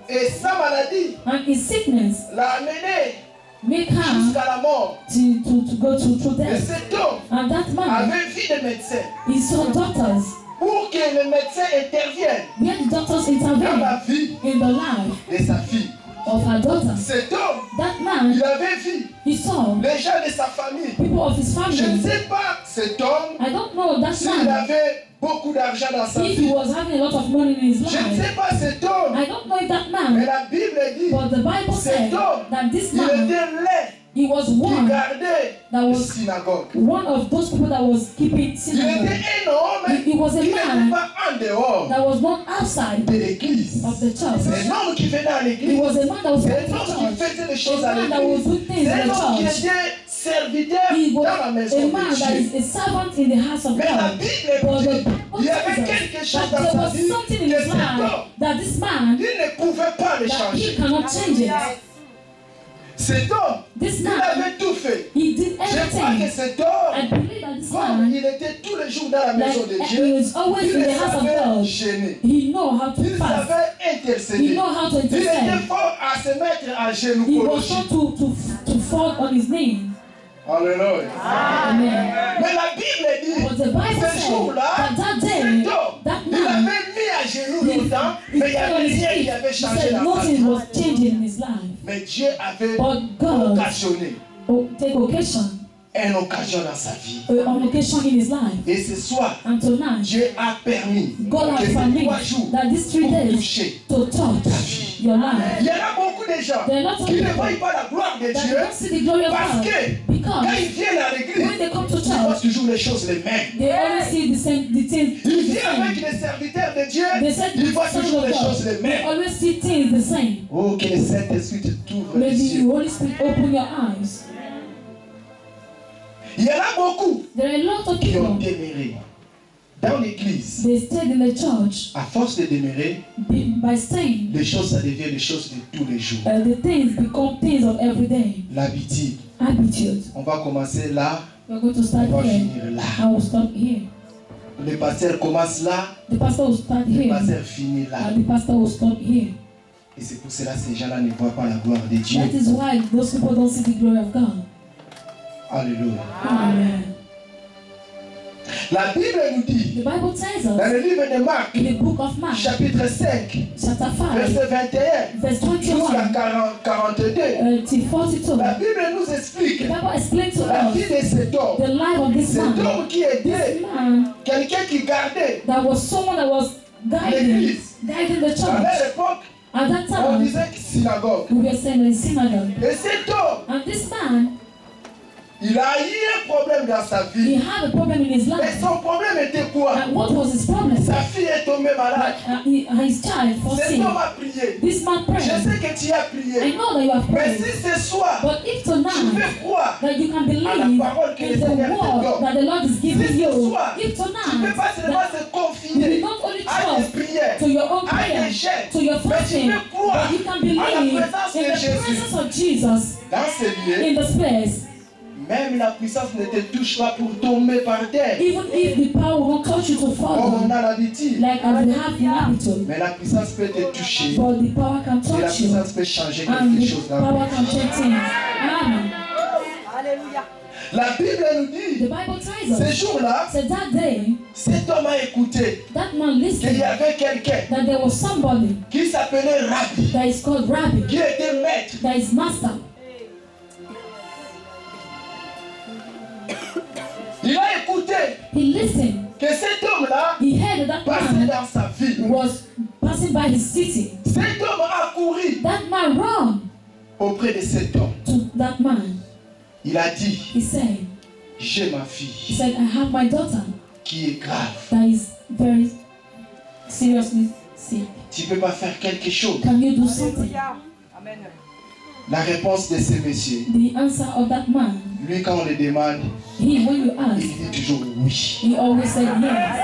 [SPEAKER 2] Et sa maladie
[SPEAKER 1] And his sickness
[SPEAKER 2] l'a amené
[SPEAKER 1] made her
[SPEAKER 2] jusqu'à la mort.
[SPEAKER 1] to go through
[SPEAKER 2] Et
[SPEAKER 1] death.
[SPEAKER 2] cet homme
[SPEAKER 1] And that man,
[SPEAKER 2] avait vu des médecins
[SPEAKER 1] he saw doctors,
[SPEAKER 2] pour que les médecins interviennent
[SPEAKER 1] where the doctors
[SPEAKER 2] dans
[SPEAKER 1] intervened
[SPEAKER 2] la vie
[SPEAKER 1] in the life
[SPEAKER 2] de sa fille.
[SPEAKER 1] of her daughter.
[SPEAKER 2] Cet homme,
[SPEAKER 1] That man,
[SPEAKER 2] il avait vu
[SPEAKER 1] he saw
[SPEAKER 2] les gens de sa famille.
[SPEAKER 1] people of his
[SPEAKER 2] Je ne
[SPEAKER 1] family.
[SPEAKER 2] sais pas cet homme
[SPEAKER 1] I don't know that
[SPEAKER 2] s'il
[SPEAKER 1] man,
[SPEAKER 2] avait beaucoup d'argent dans sa
[SPEAKER 1] if he
[SPEAKER 2] vie.
[SPEAKER 1] was having a lot of money in his
[SPEAKER 2] Je ne
[SPEAKER 1] life.
[SPEAKER 2] sais pas cet homme,
[SPEAKER 1] I don't know if that
[SPEAKER 2] mais
[SPEAKER 1] man,
[SPEAKER 2] la Bible dit
[SPEAKER 1] but the Bible said that this
[SPEAKER 2] il
[SPEAKER 1] man,
[SPEAKER 2] était l'un
[SPEAKER 1] he was
[SPEAKER 2] qui
[SPEAKER 1] one
[SPEAKER 2] gardait
[SPEAKER 1] that
[SPEAKER 2] la
[SPEAKER 1] was
[SPEAKER 2] synagogue.
[SPEAKER 1] one of those people that was keeping
[SPEAKER 2] Il était
[SPEAKER 1] synagogue.
[SPEAKER 2] un homme
[SPEAKER 1] He was a
[SPEAKER 2] qui n'était
[SPEAKER 1] man
[SPEAKER 2] pas en dehors
[SPEAKER 1] that was not outside
[SPEAKER 2] de l'église.
[SPEAKER 1] of the church.
[SPEAKER 2] C'est un homme qui venait à
[SPEAKER 1] He
[SPEAKER 2] l'église.
[SPEAKER 1] was a man that was
[SPEAKER 2] C'est
[SPEAKER 1] going
[SPEAKER 2] un
[SPEAKER 1] to
[SPEAKER 2] homme qui
[SPEAKER 1] church.
[SPEAKER 2] faisait des
[SPEAKER 1] A
[SPEAKER 2] choses à
[SPEAKER 1] man that was
[SPEAKER 2] l'église.
[SPEAKER 1] doing things
[SPEAKER 2] C'est
[SPEAKER 1] in
[SPEAKER 2] un homme qui
[SPEAKER 1] the church.
[SPEAKER 2] était serviteur
[SPEAKER 1] He
[SPEAKER 2] dans la
[SPEAKER 1] was
[SPEAKER 2] maison
[SPEAKER 1] a
[SPEAKER 2] de
[SPEAKER 1] man that
[SPEAKER 2] Dieu.
[SPEAKER 1] is a servant in the house of
[SPEAKER 2] Mais la
[SPEAKER 1] God.
[SPEAKER 2] Bible
[SPEAKER 1] But
[SPEAKER 2] dit
[SPEAKER 1] the
[SPEAKER 2] il y avait
[SPEAKER 1] Bible
[SPEAKER 2] quelque
[SPEAKER 1] says
[SPEAKER 2] chose
[SPEAKER 1] that
[SPEAKER 2] dans
[SPEAKER 1] there
[SPEAKER 2] sa
[SPEAKER 1] was
[SPEAKER 2] vie
[SPEAKER 1] something in
[SPEAKER 2] que
[SPEAKER 1] his
[SPEAKER 2] cet
[SPEAKER 1] life
[SPEAKER 2] homme,
[SPEAKER 1] that this man,
[SPEAKER 2] il ne pouvait pas le
[SPEAKER 1] that he
[SPEAKER 2] changer.
[SPEAKER 1] cannot change it.
[SPEAKER 2] Cet homme,
[SPEAKER 1] This
[SPEAKER 2] il
[SPEAKER 1] man,
[SPEAKER 2] avait tout fait.
[SPEAKER 1] he did
[SPEAKER 2] Je crois que
[SPEAKER 1] everything.
[SPEAKER 2] cet
[SPEAKER 1] I
[SPEAKER 2] homme,
[SPEAKER 1] believe that this
[SPEAKER 2] comme
[SPEAKER 1] man,
[SPEAKER 2] il était tous les jours dans la maison de
[SPEAKER 1] like,
[SPEAKER 2] Dieu,
[SPEAKER 1] he was always
[SPEAKER 2] il
[SPEAKER 1] in the house of
[SPEAKER 2] savait
[SPEAKER 1] God.
[SPEAKER 2] gêner.
[SPEAKER 1] He know how to
[SPEAKER 2] Il
[SPEAKER 1] fast.
[SPEAKER 2] savait
[SPEAKER 1] He
[SPEAKER 2] intercéder.
[SPEAKER 1] know how to
[SPEAKER 2] Il était
[SPEAKER 1] intercede.
[SPEAKER 2] fort à se mettre à genoux
[SPEAKER 1] He
[SPEAKER 2] pour le
[SPEAKER 1] was
[SPEAKER 2] chien.
[SPEAKER 1] taught to fall on his knees.
[SPEAKER 2] Alléluia.
[SPEAKER 1] Amen.
[SPEAKER 2] Mais la Bible dit,
[SPEAKER 1] But the Bible
[SPEAKER 2] ce
[SPEAKER 1] said
[SPEAKER 2] jour-là,
[SPEAKER 1] that that
[SPEAKER 2] cet
[SPEAKER 1] day,
[SPEAKER 2] homme,
[SPEAKER 1] that
[SPEAKER 2] il
[SPEAKER 1] man,
[SPEAKER 2] avait mis à genoux longtemps, mais il n'y avait rien qui avait
[SPEAKER 1] he
[SPEAKER 2] changé
[SPEAKER 1] said
[SPEAKER 2] dans sa vie.
[SPEAKER 1] nothing was changing in his life.
[SPEAKER 2] Mais Dieu avait
[SPEAKER 1] But God
[SPEAKER 2] occasionné
[SPEAKER 1] take occasion,
[SPEAKER 2] une occasion dans sa vie.
[SPEAKER 1] on occasion in his life.
[SPEAKER 2] Et ce soir,
[SPEAKER 1] And tonight,
[SPEAKER 2] Dieu a permis
[SPEAKER 1] God
[SPEAKER 2] que
[SPEAKER 1] has
[SPEAKER 2] ces 3
[SPEAKER 1] permitted
[SPEAKER 2] jours
[SPEAKER 1] that these 3
[SPEAKER 2] pour
[SPEAKER 1] days
[SPEAKER 2] toucher.
[SPEAKER 1] to touch your life.
[SPEAKER 2] Il y en a beaucoup de gens
[SPEAKER 1] There are lots of
[SPEAKER 2] qui ne
[SPEAKER 1] people
[SPEAKER 2] voient pas la gloire de
[SPEAKER 1] that
[SPEAKER 2] Dieu
[SPEAKER 1] don't see the glory of
[SPEAKER 2] parce
[SPEAKER 1] God
[SPEAKER 2] que quand
[SPEAKER 1] because
[SPEAKER 2] ils viennent à l'église,
[SPEAKER 1] when they come to
[SPEAKER 2] ils voient
[SPEAKER 1] church,
[SPEAKER 2] toujours les choses les mêmes.
[SPEAKER 1] they always see the things
[SPEAKER 2] Ils
[SPEAKER 1] the
[SPEAKER 2] viennent avec
[SPEAKER 1] same.
[SPEAKER 2] les serviteurs de Dieu,
[SPEAKER 1] They said
[SPEAKER 2] ils
[SPEAKER 1] the
[SPEAKER 2] voient
[SPEAKER 1] sons
[SPEAKER 2] toujours
[SPEAKER 1] of
[SPEAKER 2] les choses
[SPEAKER 1] God.
[SPEAKER 2] les
[SPEAKER 1] They
[SPEAKER 2] mêmes.
[SPEAKER 1] always see things the same.
[SPEAKER 2] Oh, que le Saint-Esprit t'ouvre les
[SPEAKER 1] Maybe
[SPEAKER 2] yeux.
[SPEAKER 1] the Holy Spirit open your eyes.
[SPEAKER 2] Il y en a beaucoup
[SPEAKER 1] There are a lot of
[SPEAKER 2] qui ont
[SPEAKER 1] people.
[SPEAKER 2] demeuré dans l'église.
[SPEAKER 1] They stayed in the church
[SPEAKER 2] À force de demeurer,
[SPEAKER 1] by staying.
[SPEAKER 2] les choses, ça devient des choses de tous les jours.
[SPEAKER 1] The things become things of every day.
[SPEAKER 2] L'habitude.
[SPEAKER 1] Attitude.
[SPEAKER 2] On va commencer là,
[SPEAKER 1] We're going to
[SPEAKER 2] on
[SPEAKER 1] start
[SPEAKER 2] va
[SPEAKER 1] here.
[SPEAKER 2] finir là.
[SPEAKER 1] I will stop here.
[SPEAKER 2] Le pasteur commence là,
[SPEAKER 1] The pastor will start
[SPEAKER 2] le
[SPEAKER 1] here.
[SPEAKER 2] pasteur finit là.
[SPEAKER 1] And the pastor will stop here.
[SPEAKER 2] Et c'est pour cela que ces gens-là ne voient pas la gloire de Dieu.
[SPEAKER 1] That is why those people don't see the glory of God.
[SPEAKER 2] Alléluia.
[SPEAKER 1] Amen.
[SPEAKER 2] La Bible nous dit,
[SPEAKER 1] The Bible tells
[SPEAKER 2] dans
[SPEAKER 1] us
[SPEAKER 2] le livre de Marc,
[SPEAKER 1] in the book of Mark,
[SPEAKER 2] chapitre 5,
[SPEAKER 1] chapter 5,
[SPEAKER 2] verset 21,
[SPEAKER 1] verse
[SPEAKER 2] jusqu'à
[SPEAKER 1] 21
[SPEAKER 2] 42,
[SPEAKER 1] till 42,
[SPEAKER 2] la Bible nous explique
[SPEAKER 1] the Bible explains to
[SPEAKER 2] la vie
[SPEAKER 1] us
[SPEAKER 2] de cet homme.
[SPEAKER 1] the life of this
[SPEAKER 2] Cet
[SPEAKER 1] man.
[SPEAKER 2] homme qui était
[SPEAKER 1] This man
[SPEAKER 2] quelqu'un qui gardait
[SPEAKER 1] that was someone that was guiding the
[SPEAKER 2] à leur
[SPEAKER 1] church.
[SPEAKER 2] époque,
[SPEAKER 1] At that
[SPEAKER 2] on
[SPEAKER 1] time,
[SPEAKER 2] disait synagogue.
[SPEAKER 1] we were saying in synagogue.
[SPEAKER 2] Et cet homme,
[SPEAKER 1] And this man,
[SPEAKER 2] il a eu un problème dans sa
[SPEAKER 1] he
[SPEAKER 2] vie.
[SPEAKER 1] had a problem in his
[SPEAKER 2] Et
[SPEAKER 1] life.
[SPEAKER 2] son problème était quoi?
[SPEAKER 1] And what was his problem?
[SPEAKER 2] Sa fille est tombée malade.
[SPEAKER 1] His child for
[SPEAKER 2] Cet
[SPEAKER 1] sin.
[SPEAKER 2] homme a prié.
[SPEAKER 1] This man
[SPEAKER 2] Je
[SPEAKER 1] prayed.
[SPEAKER 2] sais que tu as
[SPEAKER 1] I
[SPEAKER 2] prié.
[SPEAKER 1] know that you have
[SPEAKER 2] Mais
[SPEAKER 1] prayed.
[SPEAKER 2] si ce soir,
[SPEAKER 1] But if
[SPEAKER 2] tu
[SPEAKER 1] tonight
[SPEAKER 2] veux croire,
[SPEAKER 1] that you can
[SPEAKER 2] à
[SPEAKER 1] believe
[SPEAKER 2] la parole que
[SPEAKER 1] in
[SPEAKER 2] le
[SPEAKER 1] the
[SPEAKER 2] Seigneur te
[SPEAKER 1] word
[SPEAKER 2] donne.
[SPEAKER 1] that the Lord is giving
[SPEAKER 2] Si ce
[SPEAKER 1] you,
[SPEAKER 2] soir,
[SPEAKER 1] if
[SPEAKER 2] tu ne peux
[SPEAKER 1] tonight
[SPEAKER 2] pas seulement
[SPEAKER 1] that
[SPEAKER 2] se
[SPEAKER 1] you
[SPEAKER 2] confier
[SPEAKER 1] not only
[SPEAKER 2] à des
[SPEAKER 1] trust
[SPEAKER 2] prières,
[SPEAKER 1] to your own
[SPEAKER 2] à
[SPEAKER 1] prayer,
[SPEAKER 2] des jeûnes,
[SPEAKER 1] to your
[SPEAKER 2] mais tu
[SPEAKER 1] fasting,
[SPEAKER 2] peux croire
[SPEAKER 1] but you can
[SPEAKER 2] à
[SPEAKER 1] believe
[SPEAKER 2] la
[SPEAKER 1] in
[SPEAKER 2] présence de
[SPEAKER 1] the
[SPEAKER 2] Jésus.
[SPEAKER 1] presence of Jesus
[SPEAKER 2] Dans ces lieux,
[SPEAKER 1] in this place.
[SPEAKER 2] même la puissance ne te touche pas pour tomber par terre,
[SPEAKER 1] Even if the power will not touch you to
[SPEAKER 2] comme on
[SPEAKER 1] fall,
[SPEAKER 2] a l'habitude.
[SPEAKER 1] like as we have the habitude,
[SPEAKER 2] Mais la puissance peut te toucher
[SPEAKER 1] but the power can
[SPEAKER 2] et la
[SPEAKER 1] touch you,
[SPEAKER 2] puissance peut changer
[SPEAKER 1] and
[SPEAKER 2] quelque
[SPEAKER 1] the
[SPEAKER 2] chose dans
[SPEAKER 1] power
[SPEAKER 2] ta
[SPEAKER 1] can
[SPEAKER 2] vie.
[SPEAKER 1] change things. Amen.
[SPEAKER 3] Alléluia.
[SPEAKER 2] La Bible nous
[SPEAKER 1] The
[SPEAKER 2] dit,
[SPEAKER 1] Bible tells
[SPEAKER 2] ce
[SPEAKER 1] us
[SPEAKER 2] jour-là,
[SPEAKER 1] that that day,
[SPEAKER 2] cet homme a écouté
[SPEAKER 1] that man
[SPEAKER 2] qu'il
[SPEAKER 1] listened
[SPEAKER 2] y avait quelqu'un
[SPEAKER 1] that there was somebody
[SPEAKER 2] qui s'appelait Rabbi,
[SPEAKER 1] that is called Rabbi,
[SPEAKER 2] qui était maître.
[SPEAKER 1] that is master.
[SPEAKER 2] Il a écouté
[SPEAKER 1] He listened.
[SPEAKER 2] que cet homme-là
[SPEAKER 1] He heard that
[SPEAKER 2] passait
[SPEAKER 1] man
[SPEAKER 2] dans sa vie.
[SPEAKER 1] was passing by his city.
[SPEAKER 2] Cet homme a couru
[SPEAKER 1] That man ran
[SPEAKER 2] auprès de cet homme.
[SPEAKER 1] to that man.
[SPEAKER 2] Il a dit,
[SPEAKER 1] He said,
[SPEAKER 2] j'ai ma
[SPEAKER 1] he
[SPEAKER 2] fille
[SPEAKER 1] said, I have my daughter
[SPEAKER 2] qui est grave.
[SPEAKER 1] that is very seriously sick.
[SPEAKER 2] Tu ne peux pas faire quelque chose.
[SPEAKER 1] Can you do something?
[SPEAKER 3] Alléluia. Amen.
[SPEAKER 2] La réponse de ce monsieur,
[SPEAKER 1] The answer of that man,
[SPEAKER 2] lui quand on le demande,
[SPEAKER 1] he, when you
[SPEAKER 2] il
[SPEAKER 1] ask,
[SPEAKER 2] dit toujours oui.
[SPEAKER 1] he always said yes.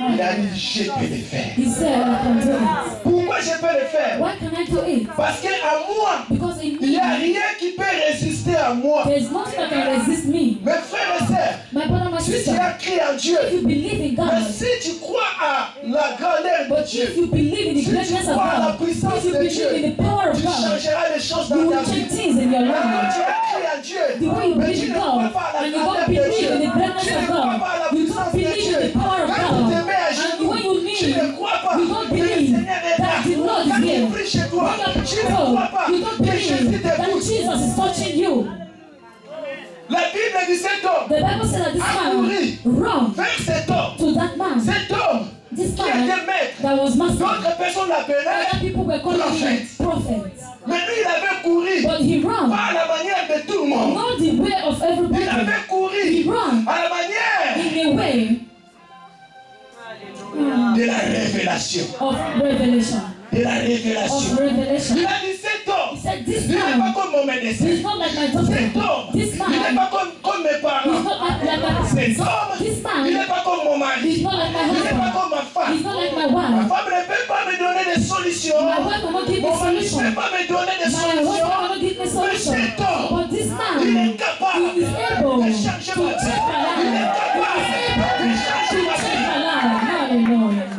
[SPEAKER 2] Il a dit, je peux le faire.
[SPEAKER 1] He said, I can do it.
[SPEAKER 2] Pourquoi je peux le faire?
[SPEAKER 1] Why can I do it?
[SPEAKER 2] Parce qu'à moi,
[SPEAKER 1] Because in
[SPEAKER 2] il n'y a
[SPEAKER 1] me,
[SPEAKER 2] rien qui peut résister à moi.
[SPEAKER 1] there is nothing that can resist me.
[SPEAKER 2] Mes frères et sœurs,
[SPEAKER 1] My My brother, my
[SPEAKER 2] Si
[SPEAKER 1] sister,
[SPEAKER 2] tu as crié en Dieu,
[SPEAKER 1] if you believe in God,
[SPEAKER 2] mais si tu crois à la grandeur de
[SPEAKER 1] but
[SPEAKER 2] Dieu,
[SPEAKER 1] if you believe in the
[SPEAKER 2] si tu
[SPEAKER 1] greatness of
[SPEAKER 2] crois à la
[SPEAKER 1] God,
[SPEAKER 2] puissance
[SPEAKER 1] if you
[SPEAKER 2] de
[SPEAKER 1] believe
[SPEAKER 2] Dieu,
[SPEAKER 1] in the power of
[SPEAKER 2] tu
[SPEAKER 1] God,
[SPEAKER 2] changeras les choses
[SPEAKER 1] you
[SPEAKER 2] dans ta
[SPEAKER 1] will change
[SPEAKER 2] vie.
[SPEAKER 1] things in your
[SPEAKER 2] Mais quand
[SPEAKER 1] life.
[SPEAKER 2] tu as crié à Dieu,
[SPEAKER 1] The way you
[SPEAKER 2] mais
[SPEAKER 1] believe
[SPEAKER 2] tu
[SPEAKER 1] in
[SPEAKER 2] ne crois
[SPEAKER 1] God,
[SPEAKER 2] pas à la
[SPEAKER 1] and you
[SPEAKER 2] grandeur
[SPEAKER 1] don't
[SPEAKER 2] de
[SPEAKER 1] believe
[SPEAKER 2] Dieu,
[SPEAKER 1] in the greatness
[SPEAKER 2] tu ne
[SPEAKER 1] of
[SPEAKER 2] crois
[SPEAKER 1] God,
[SPEAKER 2] pas à la
[SPEAKER 1] you
[SPEAKER 2] puissance
[SPEAKER 1] don't
[SPEAKER 2] de
[SPEAKER 1] believe
[SPEAKER 2] Dieu.
[SPEAKER 1] in the power of
[SPEAKER 2] Quand tu
[SPEAKER 1] God,
[SPEAKER 2] te mets à
[SPEAKER 1] and
[SPEAKER 2] genoux,
[SPEAKER 1] when you
[SPEAKER 2] tu ne
[SPEAKER 1] kneel,
[SPEAKER 2] crois pas
[SPEAKER 1] you don't
[SPEAKER 2] que le
[SPEAKER 1] believe
[SPEAKER 2] Seigneur est là.
[SPEAKER 1] that the Lord is
[SPEAKER 2] Quand tu
[SPEAKER 1] here.
[SPEAKER 2] pries chez toi,
[SPEAKER 1] When you're
[SPEAKER 2] tu ne
[SPEAKER 1] praying,
[SPEAKER 2] crois pas
[SPEAKER 1] you don't
[SPEAKER 2] que Jésus
[SPEAKER 1] believe that
[SPEAKER 2] t'écoute.
[SPEAKER 1] Jesus is touching you.
[SPEAKER 2] La Bible dit cet homme
[SPEAKER 1] The Bible said that this
[SPEAKER 2] couru
[SPEAKER 1] man ran
[SPEAKER 2] vers cet homme.
[SPEAKER 1] to that man.
[SPEAKER 2] Cet homme
[SPEAKER 1] This
[SPEAKER 2] qui
[SPEAKER 1] man
[SPEAKER 2] était maître.
[SPEAKER 1] that was master.
[SPEAKER 2] D'autres personnes l'appelaient,
[SPEAKER 1] Other people were calling him prophet.
[SPEAKER 2] mais lui il avait couru
[SPEAKER 1] But he ran
[SPEAKER 2] pas à la manière de tout le monde.
[SPEAKER 1] not the way of
[SPEAKER 2] Il
[SPEAKER 1] everybody.
[SPEAKER 2] avait couru
[SPEAKER 1] He ran
[SPEAKER 2] à la manière
[SPEAKER 1] in a way
[SPEAKER 2] de la révélation.
[SPEAKER 1] of revelation.
[SPEAKER 2] De la
[SPEAKER 1] Of
[SPEAKER 2] révélation.
[SPEAKER 1] revelation.
[SPEAKER 2] Il a dit cet homme,
[SPEAKER 1] He said, this
[SPEAKER 2] il n'est pas
[SPEAKER 1] man
[SPEAKER 2] comme mon médecin.
[SPEAKER 1] is not like my
[SPEAKER 2] Cet
[SPEAKER 1] doctor.
[SPEAKER 2] homme,
[SPEAKER 1] This
[SPEAKER 2] il n'est
[SPEAKER 1] man
[SPEAKER 2] pas comme mes
[SPEAKER 1] is
[SPEAKER 2] parents.
[SPEAKER 1] not like my
[SPEAKER 2] Cet
[SPEAKER 1] son.
[SPEAKER 2] homme,
[SPEAKER 1] This
[SPEAKER 2] il
[SPEAKER 1] man
[SPEAKER 2] n'est pas comme mon mari.
[SPEAKER 1] is not like my
[SPEAKER 2] Il n'est pas
[SPEAKER 1] husband.
[SPEAKER 2] comme ma femme.
[SPEAKER 1] He's not like my
[SPEAKER 2] Ma
[SPEAKER 1] wife.
[SPEAKER 2] femme ne peut pas me donner des solutions.
[SPEAKER 1] My wife will not give me
[SPEAKER 2] Mon mari ne
[SPEAKER 1] solution.
[SPEAKER 2] peut pas me donner des
[SPEAKER 1] My husband will
[SPEAKER 2] solutions.
[SPEAKER 1] not give me
[SPEAKER 2] Mais
[SPEAKER 1] solution.
[SPEAKER 2] cet homme,
[SPEAKER 1] But this
[SPEAKER 2] il
[SPEAKER 1] man,
[SPEAKER 2] est capable
[SPEAKER 1] he is able
[SPEAKER 2] de
[SPEAKER 1] to
[SPEAKER 2] changer
[SPEAKER 1] change
[SPEAKER 2] ma vie.
[SPEAKER 1] my
[SPEAKER 2] Il est
[SPEAKER 1] life.
[SPEAKER 2] capable
[SPEAKER 1] He is able
[SPEAKER 2] de
[SPEAKER 1] to
[SPEAKER 2] changer ma
[SPEAKER 1] change
[SPEAKER 2] vie.
[SPEAKER 1] my life. Hallelujah.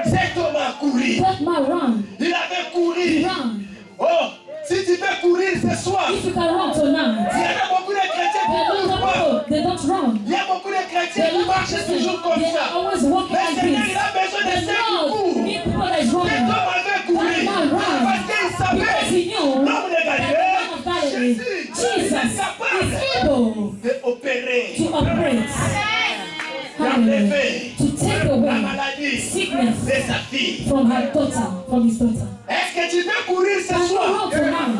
[SPEAKER 2] Cet homme a couru.
[SPEAKER 1] That man ran.
[SPEAKER 2] Il avait
[SPEAKER 1] He
[SPEAKER 2] couru.
[SPEAKER 1] ran.
[SPEAKER 2] Oh, si tu peux courir ce soir,
[SPEAKER 1] If you can run tonight,
[SPEAKER 2] il y a beaucoup de chrétiens
[SPEAKER 1] there
[SPEAKER 2] qui
[SPEAKER 1] are
[SPEAKER 2] ne
[SPEAKER 1] a lot
[SPEAKER 2] courent
[SPEAKER 1] of
[SPEAKER 2] pas.
[SPEAKER 1] people, they don't run.
[SPEAKER 2] Il y a beaucoup de chrétiens
[SPEAKER 1] There
[SPEAKER 2] qui
[SPEAKER 1] are a lot of
[SPEAKER 2] marchent toujours comme
[SPEAKER 1] Christians, they
[SPEAKER 2] ça.
[SPEAKER 1] are always walking
[SPEAKER 2] Le
[SPEAKER 1] like
[SPEAKER 2] Seigneur,
[SPEAKER 1] this.
[SPEAKER 2] il a besoin de
[SPEAKER 1] The
[SPEAKER 2] ceux qui
[SPEAKER 1] Lord
[SPEAKER 2] courent.
[SPEAKER 1] need people that is
[SPEAKER 2] Cet
[SPEAKER 1] running.
[SPEAKER 2] homme avait couru.
[SPEAKER 1] That man ran.
[SPEAKER 2] Parce qu'il
[SPEAKER 1] Because
[SPEAKER 2] savait,
[SPEAKER 1] he knew
[SPEAKER 2] l'homme de
[SPEAKER 1] that the man
[SPEAKER 2] Galilée,
[SPEAKER 1] of Galilee,
[SPEAKER 2] Jésus,
[SPEAKER 1] Jesus,
[SPEAKER 2] est
[SPEAKER 1] is
[SPEAKER 2] capable
[SPEAKER 1] able
[SPEAKER 2] d'opérer,
[SPEAKER 1] to operate,
[SPEAKER 2] d'enlever
[SPEAKER 1] to take
[SPEAKER 2] la
[SPEAKER 1] away
[SPEAKER 2] maladie
[SPEAKER 1] sickness
[SPEAKER 2] de sa fille.
[SPEAKER 1] from her daughter, from his daughter.
[SPEAKER 2] Est-ce que tu peux courir ce
[SPEAKER 1] Can you
[SPEAKER 2] soir?
[SPEAKER 1] run tonight?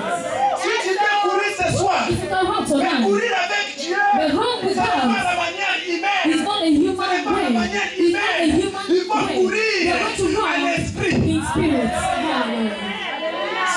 [SPEAKER 2] Si tu peux courir ce soir,
[SPEAKER 1] If you can run
[SPEAKER 2] mais
[SPEAKER 1] tonight,
[SPEAKER 2] courir avec Dieu,
[SPEAKER 1] but run
[SPEAKER 2] ce
[SPEAKER 1] with
[SPEAKER 2] n'est pas
[SPEAKER 1] God.
[SPEAKER 2] la manière
[SPEAKER 1] It's
[SPEAKER 2] humaine.
[SPEAKER 1] not a
[SPEAKER 2] Ce n'est
[SPEAKER 1] human
[SPEAKER 2] pas la
[SPEAKER 1] brain.
[SPEAKER 2] manière
[SPEAKER 1] It's not a
[SPEAKER 2] humaine.
[SPEAKER 1] human
[SPEAKER 2] Il faut
[SPEAKER 1] brain.
[SPEAKER 2] courir
[SPEAKER 1] You're going to
[SPEAKER 2] à
[SPEAKER 1] run
[SPEAKER 2] l'esprit.
[SPEAKER 1] in spirit. Hallelujah.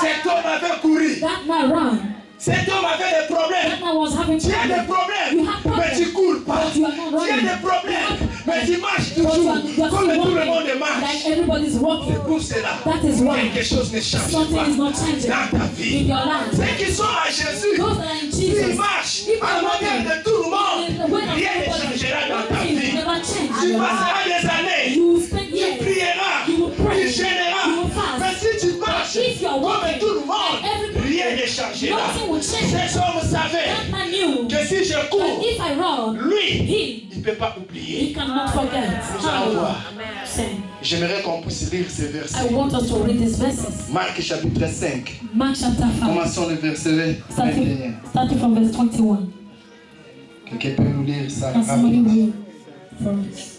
[SPEAKER 2] Cet homme avait couru.
[SPEAKER 1] That man ran.
[SPEAKER 2] Cet homme avait des problèmes.
[SPEAKER 1] That man was having
[SPEAKER 2] Tu as des
[SPEAKER 1] problems.
[SPEAKER 2] problèmes,
[SPEAKER 1] You have
[SPEAKER 2] mais tu
[SPEAKER 1] problems.
[SPEAKER 2] cours pas.
[SPEAKER 1] But you are not
[SPEAKER 2] Tu as
[SPEAKER 1] running.
[SPEAKER 2] des problèmes, mais tu marches
[SPEAKER 1] But you
[SPEAKER 2] toujours
[SPEAKER 1] are
[SPEAKER 2] comme
[SPEAKER 1] still
[SPEAKER 2] tout le monde
[SPEAKER 1] walking
[SPEAKER 2] marche.
[SPEAKER 1] like everybody's walking.
[SPEAKER 2] C'est pour cela
[SPEAKER 1] That is why
[SPEAKER 2] quelque chose ne change
[SPEAKER 1] something
[SPEAKER 2] pas
[SPEAKER 1] is not changing
[SPEAKER 2] dans ta
[SPEAKER 1] in
[SPEAKER 2] vie.
[SPEAKER 1] your life.
[SPEAKER 2] Ceux qui sont à Jésus,
[SPEAKER 1] Those that are in
[SPEAKER 2] s'ils
[SPEAKER 1] Jesus,
[SPEAKER 2] marchent
[SPEAKER 1] if
[SPEAKER 2] à la
[SPEAKER 1] you're
[SPEAKER 2] manière
[SPEAKER 1] walking
[SPEAKER 2] de tout le monde,
[SPEAKER 1] in the way of
[SPEAKER 2] rien ne
[SPEAKER 1] everybody,
[SPEAKER 2] changera dans ta
[SPEAKER 1] nothing will
[SPEAKER 2] vie.
[SPEAKER 1] never change in
[SPEAKER 2] Tu
[SPEAKER 1] your life.
[SPEAKER 2] passeras des années,
[SPEAKER 1] You will spend
[SPEAKER 2] tu
[SPEAKER 1] years.
[SPEAKER 2] prieras,
[SPEAKER 1] You will pray.
[SPEAKER 2] tu gêneras.
[SPEAKER 1] You will fast.
[SPEAKER 2] Mais si tu marches
[SPEAKER 1] If you are
[SPEAKER 2] comme
[SPEAKER 1] walking
[SPEAKER 2] tout le monde,
[SPEAKER 1] like everybody,
[SPEAKER 2] rien ne changera.
[SPEAKER 1] nothing will change.
[SPEAKER 2] Ces hommes savaient
[SPEAKER 1] That man knew
[SPEAKER 2] que si je
[SPEAKER 1] that
[SPEAKER 2] cours,
[SPEAKER 1] if I run,
[SPEAKER 2] lui,
[SPEAKER 1] he
[SPEAKER 2] il ne peut pas
[SPEAKER 1] he
[SPEAKER 2] oublier.
[SPEAKER 1] cannot forget.
[SPEAKER 2] Nous allons voir.
[SPEAKER 1] Say,
[SPEAKER 2] J'aimerais qu'on puisse lire ces versets.
[SPEAKER 1] I want us to read these verses.
[SPEAKER 2] Marc chapitre 5.
[SPEAKER 1] Mark chapter 5,
[SPEAKER 2] Commençons le verset 21.
[SPEAKER 1] starting from verse 21.
[SPEAKER 2] Quelqu'un peut nous lire ça
[SPEAKER 1] Can somebody
[SPEAKER 2] rapidement?
[SPEAKER 1] read for us?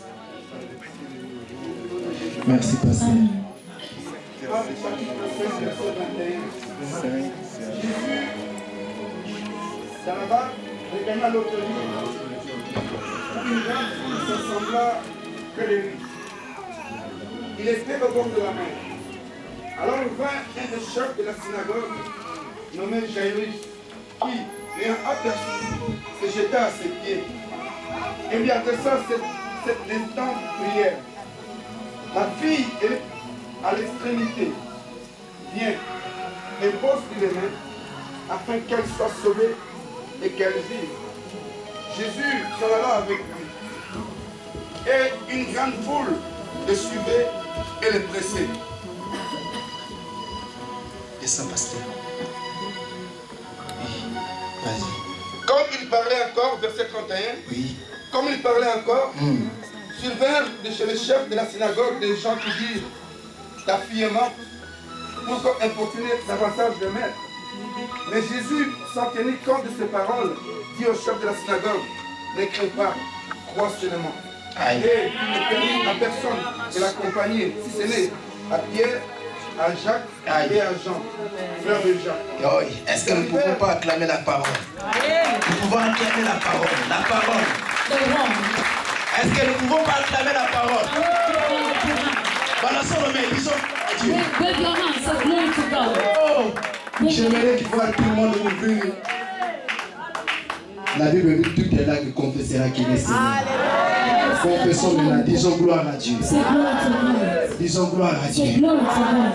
[SPEAKER 2] Merci, pasteur.
[SPEAKER 1] Amen.
[SPEAKER 4] Dans la barque, regagna l'autre rive. Une grande foule s'assembla près de lui. Il était au bord de la mer. Alors vint un des chefs de la synagogue, nommé Jairus, qui, l'ayant aperçu, se jeta à ses pieds et lui adressa cette intense prière. La fille est à l'extrémité. Viens et pose-lui les mains afin qu'elle soit sauvée et qu'elle vive. Jésus s'en alla avec lui. Et une grande foule le suivait et le pressait.
[SPEAKER 2] Et ça, pasteur. Oui. Vas-y.
[SPEAKER 4] Comme il parlait encore, verset 31,
[SPEAKER 2] Oui.
[SPEAKER 4] comme il parlait encore, survinrent de chez le chef de la synagogue des gens qui dirent, ta fille est morte, pourquoi importuner davantage le maître? Mais Jésus, sans tenir compte de ces paroles, dit au chef de la synagogue, ne crains pas, crois seulement.
[SPEAKER 2] Aïe.
[SPEAKER 4] Et il ne permit à personne de l'accompagner, si ce n'est à Pierre, à Jacques et à Jean, frère de Jacques.
[SPEAKER 2] Oh, est-ce que nous ne pouvons pas acclamer la parole? Nous pouvons acclamer la parole. La parole.
[SPEAKER 1] The one.
[SPEAKER 2] Est-ce que nous ne pouvons pas acclamer la parole? Balançons nos mains, disons adieu.
[SPEAKER 1] Wave your hands, say glory to God.
[SPEAKER 2] Oh, j'aimerais qu'il voit tout le monde ouvrir. La Bible dit tout est là qui confessera qu'il est Seigneur. Confessons maintenant, disons gloire à Dieu.
[SPEAKER 1] Say glory to God.
[SPEAKER 2] Disons gloire à
[SPEAKER 1] Say
[SPEAKER 2] Dieu.
[SPEAKER 1] glory to God.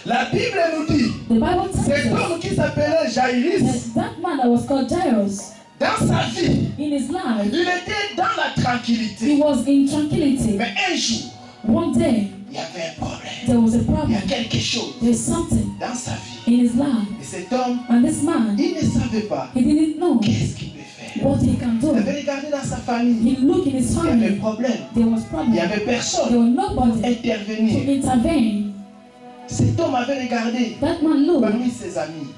[SPEAKER 2] La Bible nous dit,
[SPEAKER 1] The Bible
[SPEAKER 2] cet
[SPEAKER 1] tells us
[SPEAKER 2] homme qui s'appelait Jairus,
[SPEAKER 1] that that man that was called Jairus,
[SPEAKER 2] Dans sa vie,
[SPEAKER 1] in his life,
[SPEAKER 2] il était dans la tranquillité.
[SPEAKER 1] he was in tranquility.
[SPEAKER 2] Mais un jour,
[SPEAKER 1] One day,
[SPEAKER 2] il y avait un problème.
[SPEAKER 1] there was a
[SPEAKER 2] Il y a
[SPEAKER 1] problem.
[SPEAKER 2] quelque chose
[SPEAKER 1] There's something
[SPEAKER 2] dans sa vie.
[SPEAKER 1] in his life.
[SPEAKER 2] Et cet homme,
[SPEAKER 1] And this man,
[SPEAKER 2] il ne savait pas
[SPEAKER 1] he didn't know
[SPEAKER 2] qu'est-ce qu'il peut faire.
[SPEAKER 1] what he can
[SPEAKER 2] Il
[SPEAKER 1] do.
[SPEAKER 2] avait regardé dans sa famille.
[SPEAKER 1] He looked in his
[SPEAKER 2] Il y avait
[SPEAKER 1] family.
[SPEAKER 2] problème.
[SPEAKER 1] There was
[SPEAKER 2] Il n'y
[SPEAKER 1] problem.
[SPEAKER 2] avait
[SPEAKER 1] There
[SPEAKER 2] personne
[SPEAKER 1] was nobody
[SPEAKER 2] à
[SPEAKER 1] to
[SPEAKER 2] intervenir.
[SPEAKER 1] intervene.
[SPEAKER 2] Cet homme avait regardé
[SPEAKER 1] That man looked
[SPEAKER 2] parmi ses amis.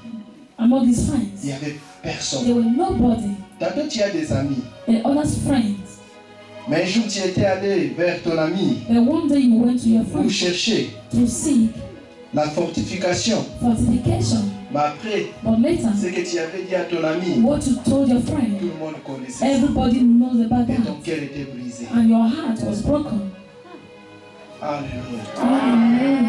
[SPEAKER 1] among his
[SPEAKER 2] Il
[SPEAKER 1] friends.
[SPEAKER 2] n'y avait personne.
[SPEAKER 1] There were nobody.
[SPEAKER 2] Tantôt tu as des amis.
[SPEAKER 1] The other's friends.
[SPEAKER 2] Mais un jour tu étais allé vers ton ami
[SPEAKER 1] But one day you went to your
[SPEAKER 2] pour
[SPEAKER 1] friend
[SPEAKER 2] chercher
[SPEAKER 1] to seek
[SPEAKER 2] la fortification.
[SPEAKER 1] fortification.
[SPEAKER 2] Mais après,
[SPEAKER 1] But later,
[SPEAKER 2] ce que tu avais dit à ton ami,
[SPEAKER 1] what you told your
[SPEAKER 2] tout
[SPEAKER 1] friend,
[SPEAKER 2] le monde connaissait ça.
[SPEAKER 1] everybody knows about
[SPEAKER 2] Et ton
[SPEAKER 1] that.
[SPEAKER 2] cœur était brisé.
[SPEAKER 1] And your heart was broken.
[SPEAKER 2] Alléluia.
[SPEAKER 1] Amen.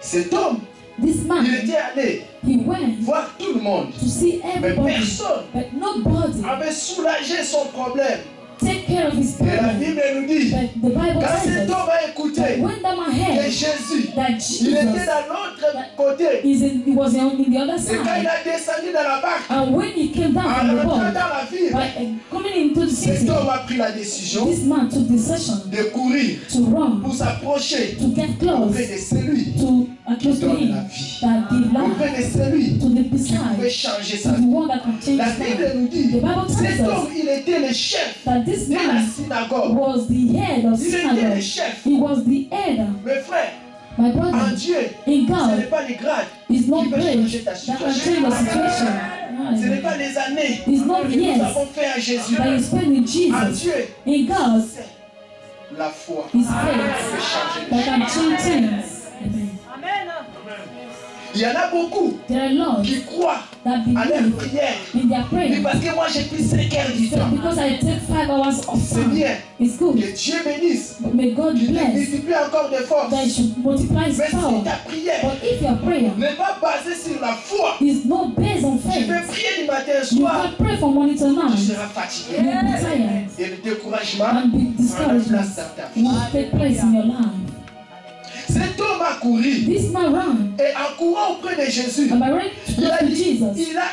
[SPEAKER 2] Cet homme,
[SPEAKER 1] This
[SPEAKER 2] il
[SPEAKER 1] man,
[SPEAKER 2] était allé
[SPEAKER 1] he went
[SPEAKER 2] voir tout le monde.
[SPEAKER 1] to see
[SPEAKER 2] Mais
[SPEAKER 1] everybody,
[SPEAKER 2] personne
[SPEAKER 1] but nobody
[SPEAKER 2] avait soulagé son problème.
[SPEAKER 1] take care of his
[SPEAKER 2] Et la
[SPEAKER 1] problem.
[SPEAKER 2] Bible nous dit,
[SPEAKER 1] But the Bible
[SPEAKER 2] quand
[SPEAKER 1] tells
[SPEAKER 2] cet
[SPEAKER 1] us
[SPEAKER 2] homme a écouté
[SPEAKER 1] that when that man
[SPEAKER 2] que
[SPEAKER 1] heard
[SPEAKER 2] Jésus,
[SPEAKER 1] that
[SPEAKER 2] il était
[SPEAKER 1] Jesus
[SPEAKER 2] dans l'autre côté,
[SPEAKER 1] he was in the other
[SPEAKER 2] et quand il
[SPEAKER 1] side,
[SPEAKER 2] a descendu dans la barque,
[SPEAKER 1] and when he came down
[SPEAKER 2] en
[SPEAKER 1] from the
[SPEAKER 2] rentrant
[SPEAKER 1] boat,
[SPEAKER 2] dans la ville,
[SPEAKER 1] by coming into the
[SPEAKER 2] cet
[SPEAKER 1] city,
[SPEAKER 2] homme a pris la décision
[SPEAKER 1] this man took decision
[SPEAKER 2] de courir
[SPEAKER 1] to run,
[SPEAKER 2] pour s'approcher
[SPEAKER 1] to get
[SPEAKER 2] auprès
[SPEAKER 1] close
[SPEAKER 2] de celui
[SPEAKER 1] to close to
[SPEAKER 2] donne
[SPEAKER 1] him,
[SPEAKER 2] la vie,
[SPEAKER 1] that give
[SPEAKER 2] auprès
[SPEAKER 1] life,
[SPEAKER 2] de celui
[SPEAKER 1] to the
[SPEAKER 2] qui pouvait
[SPEAKER 1] beside,
[SPEAKER 2] changer
[SPEAKER 1] to
[SPEAKER 2] sa
[SPEAKER 1] the
[SPEAKER 2] vie.
[SPEAKER 1] one that can change
[SPEAKER 2] La
[SPEAKER 1] his
[SPEAKER 2] Bible
[SPEAKER 1] life.
[SPEAKER 2] nous dit,
[SPEAKER 1] The Bible
[SPEAKER 2] cet
[SPEAKER 1] tells us
[SPEAKER 2] homme, il était le chef
[SPEAKER 1] that this
[SPEAKER 2] de la
[SPEAKER 1] man
[SPEAKER 2] synagogue.
[SPEAKER 1] was the head of
[SPEAKER 2] Il était le
[SPEAKER 1] synagogue.
[SPEAKER 2] chef.
[SPEAKER 1] He was the head.
[SPEAKER 2] Mes frères,
[SPEAKER 1] My
[SPEAKER 2] en
[SPEAKER 1] brother,
[SPEAKER 2] Dieu,
[SPEAKER 1] in
[SPEAKER 2] ce n'est
[SPEAKER 1] God,
[SPEAKER 2] pas les grades
[SPEAKER 1] is not
[SPEAKER 2] qui peuvent
[SPEAKER 1] great
[SPEAKER 2] changer ta
[SPEAKER 1] that can
[SPEAKER 2] situation.
[SPEAKER 1] change the situation.
[SPEAKER 2] Ce n'est pas les années
[SPEAKER 1] It's not
[SPEAKER 2] que nous
[SPEAKER 1] years
[SPEAKER 2] avons fait à Jésus.
[SPEAKER 1] that you spend with
[SPEAKER 2] En
[SPEAKER 1] Jesus.
[SPEAKER 2] Dieu,
[SPEAKER 1] In God,
[SPEAKER 2] c'est la foi
[SPEAKER 1] His
[SPEAKER 2] qui
[SPEAKER 1] faith
[SPEAKER 2] peut changer les
[SPEAKER 1] that
[SPEAKER 2] choses.
[SPEAKER 1] can change things. Amen.
[SPEAKER 2] Il y en a beaucoup
[SPEAKER 1] There are lots
[SPEAKER 2] qui croient
[SPEAKER 1] that
[SPEAKER 2] à leur
[SPEAKER 1] believe
[SPEAKER 2] prière.
[SPEAKER 1] in their
[SPEAKER 2] Mais
[SPEAKER 1] prayer.
[SPEAKER 2] parce que moi j'ai pris 5 heures du
[SPEAKER 1] So
[SPEAKER 2] temps.
[SPEAKER 1] because I take 5 hours of
[SPEAKER 2] C'est
[SPEAKER 1] time,
[SPEAKER 2] bien.
[SPEAKER 1] it's good.
[SPEAKER 2] Que Dieu bénisse.
[SPEAKER 1] But may God
[SPEAKER 2] Qu'il te
[SPEAKER 1] bless
[SPEAKER 2] multiplie encore de force.
[SPEAKER 1] that He should multiply His
[SPEAKER 2] Mais si
[SPEAKER 1] power.
[SPEAKER 2] ta prière
[SPEAKER 1] But if your prayer
[SPEAKER 2] n'est pas basée sur la foi,
[SPEAKER 1] is not based on
[SPEAKER 2] tu
[SPEAKER 1] faith,
[SPEAKER 2] peux prier du matin au
[SPEAKER 1] you
[SPEAKER 2] soir,
[SPEAKER 1] can pray from morning to
[SPEAKER 2] tu
[SPEAKER 1] night.
[SPEAKER 2] seras fatigué.
[SPEAKER 1] You will be tired
[SPEAKER 2] Et le découragement
[SPEAKER 1] and be
[SPEAKER 2] prendra
[SPEAKER 1] discouraged.
[SPEAKER 2] place dans ta vie.
[SPEAKER 1] Will take place in your life.
[SPEAKER 2] Cet homme a couru
[SPEAKER 1] This man ran,
[SPEAKER 2] et en courant auprès de Jésus,
[SPEAKER 1] and by running
[SPEAKER 2] il a
[SPEAKER 1] close to
[SPEAKER 2] dit,
[SPEAKER 1] Jesus,
[SPEAKER 2] il a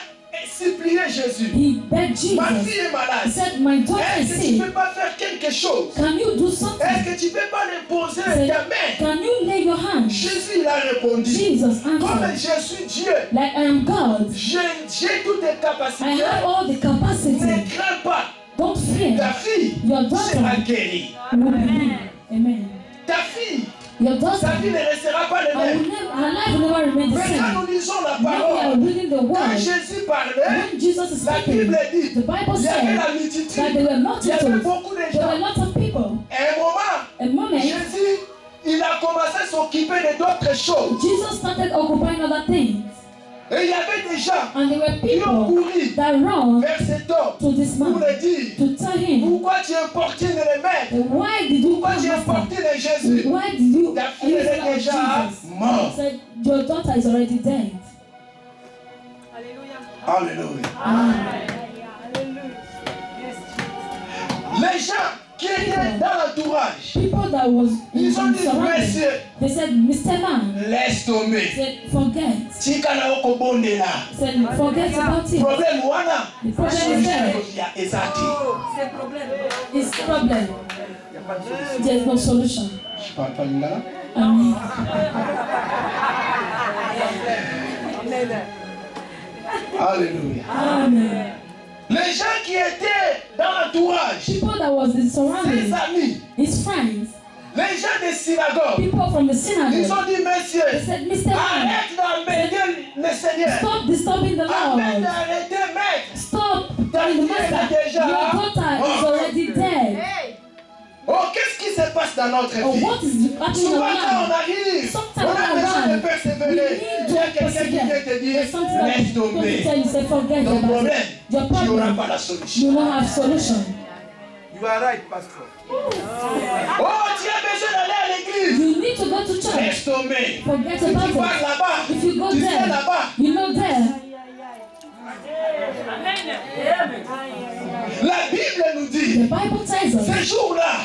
[SPEAKER 2] supplié Jésus.
[SPEAKER 1] he begged
[SPEAKER 2] Ma
[SPEAKER 1] Jesus.
[SPEAKER 2] fille est
[SPEAKER 1] He
[SPEAKER 2] malade.
[SPEAKER 1] said, "My daughter is
[SPEAKER 2] Est-ce que tu ne
[SPEAKER 1] sick.
[SPEAKER 2] peux pas faire quelque chose?
[SPEAKER 1] Can you do something?
[SPEAKER 2] Est-ce que tu ne peux pas lui poser
[SPEAKER 1] He said,
[SPEAKER 2] ta main?
[SPEAKER 1] can you lay your hand?"
[SPEAKER 2] Jésus il a répondu.
[SPEAKER 1] Jesus
[SPEAKER 2] Comme
[SPEAKER 1] answered,
[SPEAKER 2] je suis Dieu,
[SPEAKER 1] "Like I am God,
[SPEAKER 2] j'ai toutes les
[SPEAKER 1] I
[SPEAKER 2] capacités.
[SPEAKER 1] have all the capacity.
[SPEAKER 2] Ne crains pas.
[SPEAKER 1] Don't fear.
[SPEAKER 2] Ta fille
[SPEAKER 1] Your
[SPEAKER 2] sera
[SPEAKER 1] daughter
[SPEAKER 2] guérie.
[SPEAKER 1] will be healed." Amen.
[SPEAKER 2] Ta fille,
[SPEAKER 1] Your
[SPEAKER 2] sa
[SPEAKER 1] daughter,
[SPEAKER 2] vie ne restera pas le
[SPEAKER 1] her
[SPEAKER 2] même.
[SPEAKER 1] life will never remain the
[SPEAKER 2] Mais quand
[SPEAKER 1] same.
[SPEAKER 2] nous lisons la
[SPEAKER 1] When we are
[SPEAKER 2] parole,
[SPEAKER 1] reading the
[SPEAKER 2] quand
[SPEAKER 1] word,
[SPEAKER 2] Jésus parlait,
[SPEAKER 1] when Jesus is
[SPEAKER 2] la
[SPEAKER 1] speaking,
[SPEAKER 2] Bible dit,
[SPEAKER 1] the Bible
[SPEAKER 2] il y avait
[SPEAKER 1] said
[SPEAKER 2] la
[SPEAKER 1] that
[SPEAKER 2] multitude,
[SPEAKER 1] there were
[SPEAKER 2] il y avait
[SPEAKER 1] multitudes,
[SPEAKER 2] beaucoup de
[SPEAKER 1] there were
[SPEAKER 2] gens.
[SPEAKER 1] lots of people.
[SPEAKER 2] À un moment,
[SPEAKER 1] A moment,
[SPEAKER 2] Jésus, il a commencé à s'occuper de d'autres choses.
[SPEAKER 1] Jesus started occupying other things,
[SPEAKER 2] Et il y avait des gens
[SPEAKER 1] and there were
[SPEAKER 2] qui ont
[SPEAKER 1] people
[SPEAKER 2] couru
[SPEAKER 1] that ran
[SPEAKER 2] vers cet homme
[SPEAKER 1] to this
[SPEAKER 2] pour
[SPEAKER 1] man
[SPEAKER 2] lui dire,
[SPEAKER 1] to tell him,
[SPEAKER 2] pourquoi tu importunes le maître?
[SPEAKER 1] "Why did you
[SPEAKER 2] Pourquoi
[SPEAKER 1] come,
[SPEAKER 2] tu
[SPEAKER 1] Master?
[SPEAKER 2] importunes Jésus?
[SPEAKER 1] Why did you
[SPEAKER 2] Ta fille elle est
[SPEAKER 1] use
[SPEAKER 2] déjà
[SPEAKER 1] Jesus?"
[SPEAKER 2] morte.
[SPEAKER 1] He said, "Your daughter is already dead."
[SPEAKER 2] Alléluia. Les gens qui étaient dans l'entourage,
[SPEAKER 1] People that was
[SPEAKER 2] ils ont dit,
[SPEAKER 1] surrounded,
[SPEAKER 2] monsieur,
[SPEAKER 1] they said, "Mr. Man,"
[SPEAKER 2] laisse tomber.
[SPEAKER 1] said, "Forget."
[SPEAKER 2] Tika na okobondela.
[SPEAKER 1] Said, "Forget about it.
[SPEAKER 2] Problème wana.
[SPEAKER 1] The problem is there.
[SPEAKER 2] Ya ezati.
[SPEAKER 1] It's problem. There's no solution."
[SPEAKER 2] Je parle pas lingala.
[SPEAKER 1] Amen.
[SPEAKER 2] Alléluia.
[SPEAKER 1] Amen.
[SPEAKER 2] Les gens qui étaient dans l'entourage,
[SPEAKER 1] People that was in
[SPEAKER 2] ses
[SPEAKER 1] surrounding,
[SPEAKER 2] amis,
[SPEAKER 1] his friends,
[SPEAKER 2] les gens des synagogues,
[SPEAKER 1] people from the
[SPEAKER 2] ils
[SPEAKER 1] synagogue,
[SPEAKER 2] ont dit,
[SPEAKER 1] they
[SPEAKER 2] monsieur,
[SPEAKER 1] said, "Mr. Man,
[SPEAKER 2] arrête d'embêter le Seigneur.
[SPEAKER 1] stop disturbing the
[SPEAKER 2] Arrête
[SPEAKER 1] Lord.
[SPEAKER 2] d'arrêter, maître.
[SPEAKER 1] Stop telling the master, your daughter is already dead."
[SPEAKER 2] Oh, qu'est-ce qui se passe dans notre
[SPEAKER 1] Oh,
[SPEAKER 2] vie?
[SPEAKER 1] what is happening
[SPEAKER 2] Souvent
[SPEAKER 1] around?
[SPEAKER 2] quand on arrive,
[SPEAKER 1] Sometimes
[SPEAKER 2] on a besoin de
[SPEAKER 1] we
[SPEAKER 2] persévérer.
[SPEAKER 1] need
[SPEAKER 2] Il y a
[SPEAKER 1] to
[SPEAKER 2] quelqu'un qui vient te
[SPEAKER 1] persevere.
[SPEAKER 2] dire,
[SPEAKER 1] There's something that
[SPEAKER 2] laisse
[SPEAKER 1] going to
[SPEAKER 2] tomber.
[SPEAKER 1] tell you, say, "Forget
[SPEAKER 2] Ton
[SPEAKER 1] about
[SPEAKER 2] problème,
[SPEAKER 1] it." Your
[SPEAKER 2] tu n'auras
[SPEAKER 1] problem,
[SPEAKER 2] pas la solution.
[SPEAKER 1] you don't have solution.
[SPEAKER 4] You are right, Pastor.
[SPEAKER 2] Oh, tu as besoin d'aller à l'église.
[SPEAKER 1] You need to go to church.
[SPEAKER 2] Laisse tomber.
[SPEAKER 1] Forget
[SPEAKER 2] Si tu
[SPEAKER 1] about
[SPEAKER 2] pars
[SPEAKER 1] it.
[SPEAKER 2] là-bas,
[SPEAKER 1] If you go
[SPEAKER 2] tu sais
[SPEAKER 1] there,
[SPEAKER 2] là-bas,
[SPEAKER 1] you know there.
[SPEAKER 2] la Bible nous
[SPEAKER 1] The
[SPEAKER 2] dit,
[SPEAKER 1] Bible tells us
[SPEAKER 2] ce jour-là,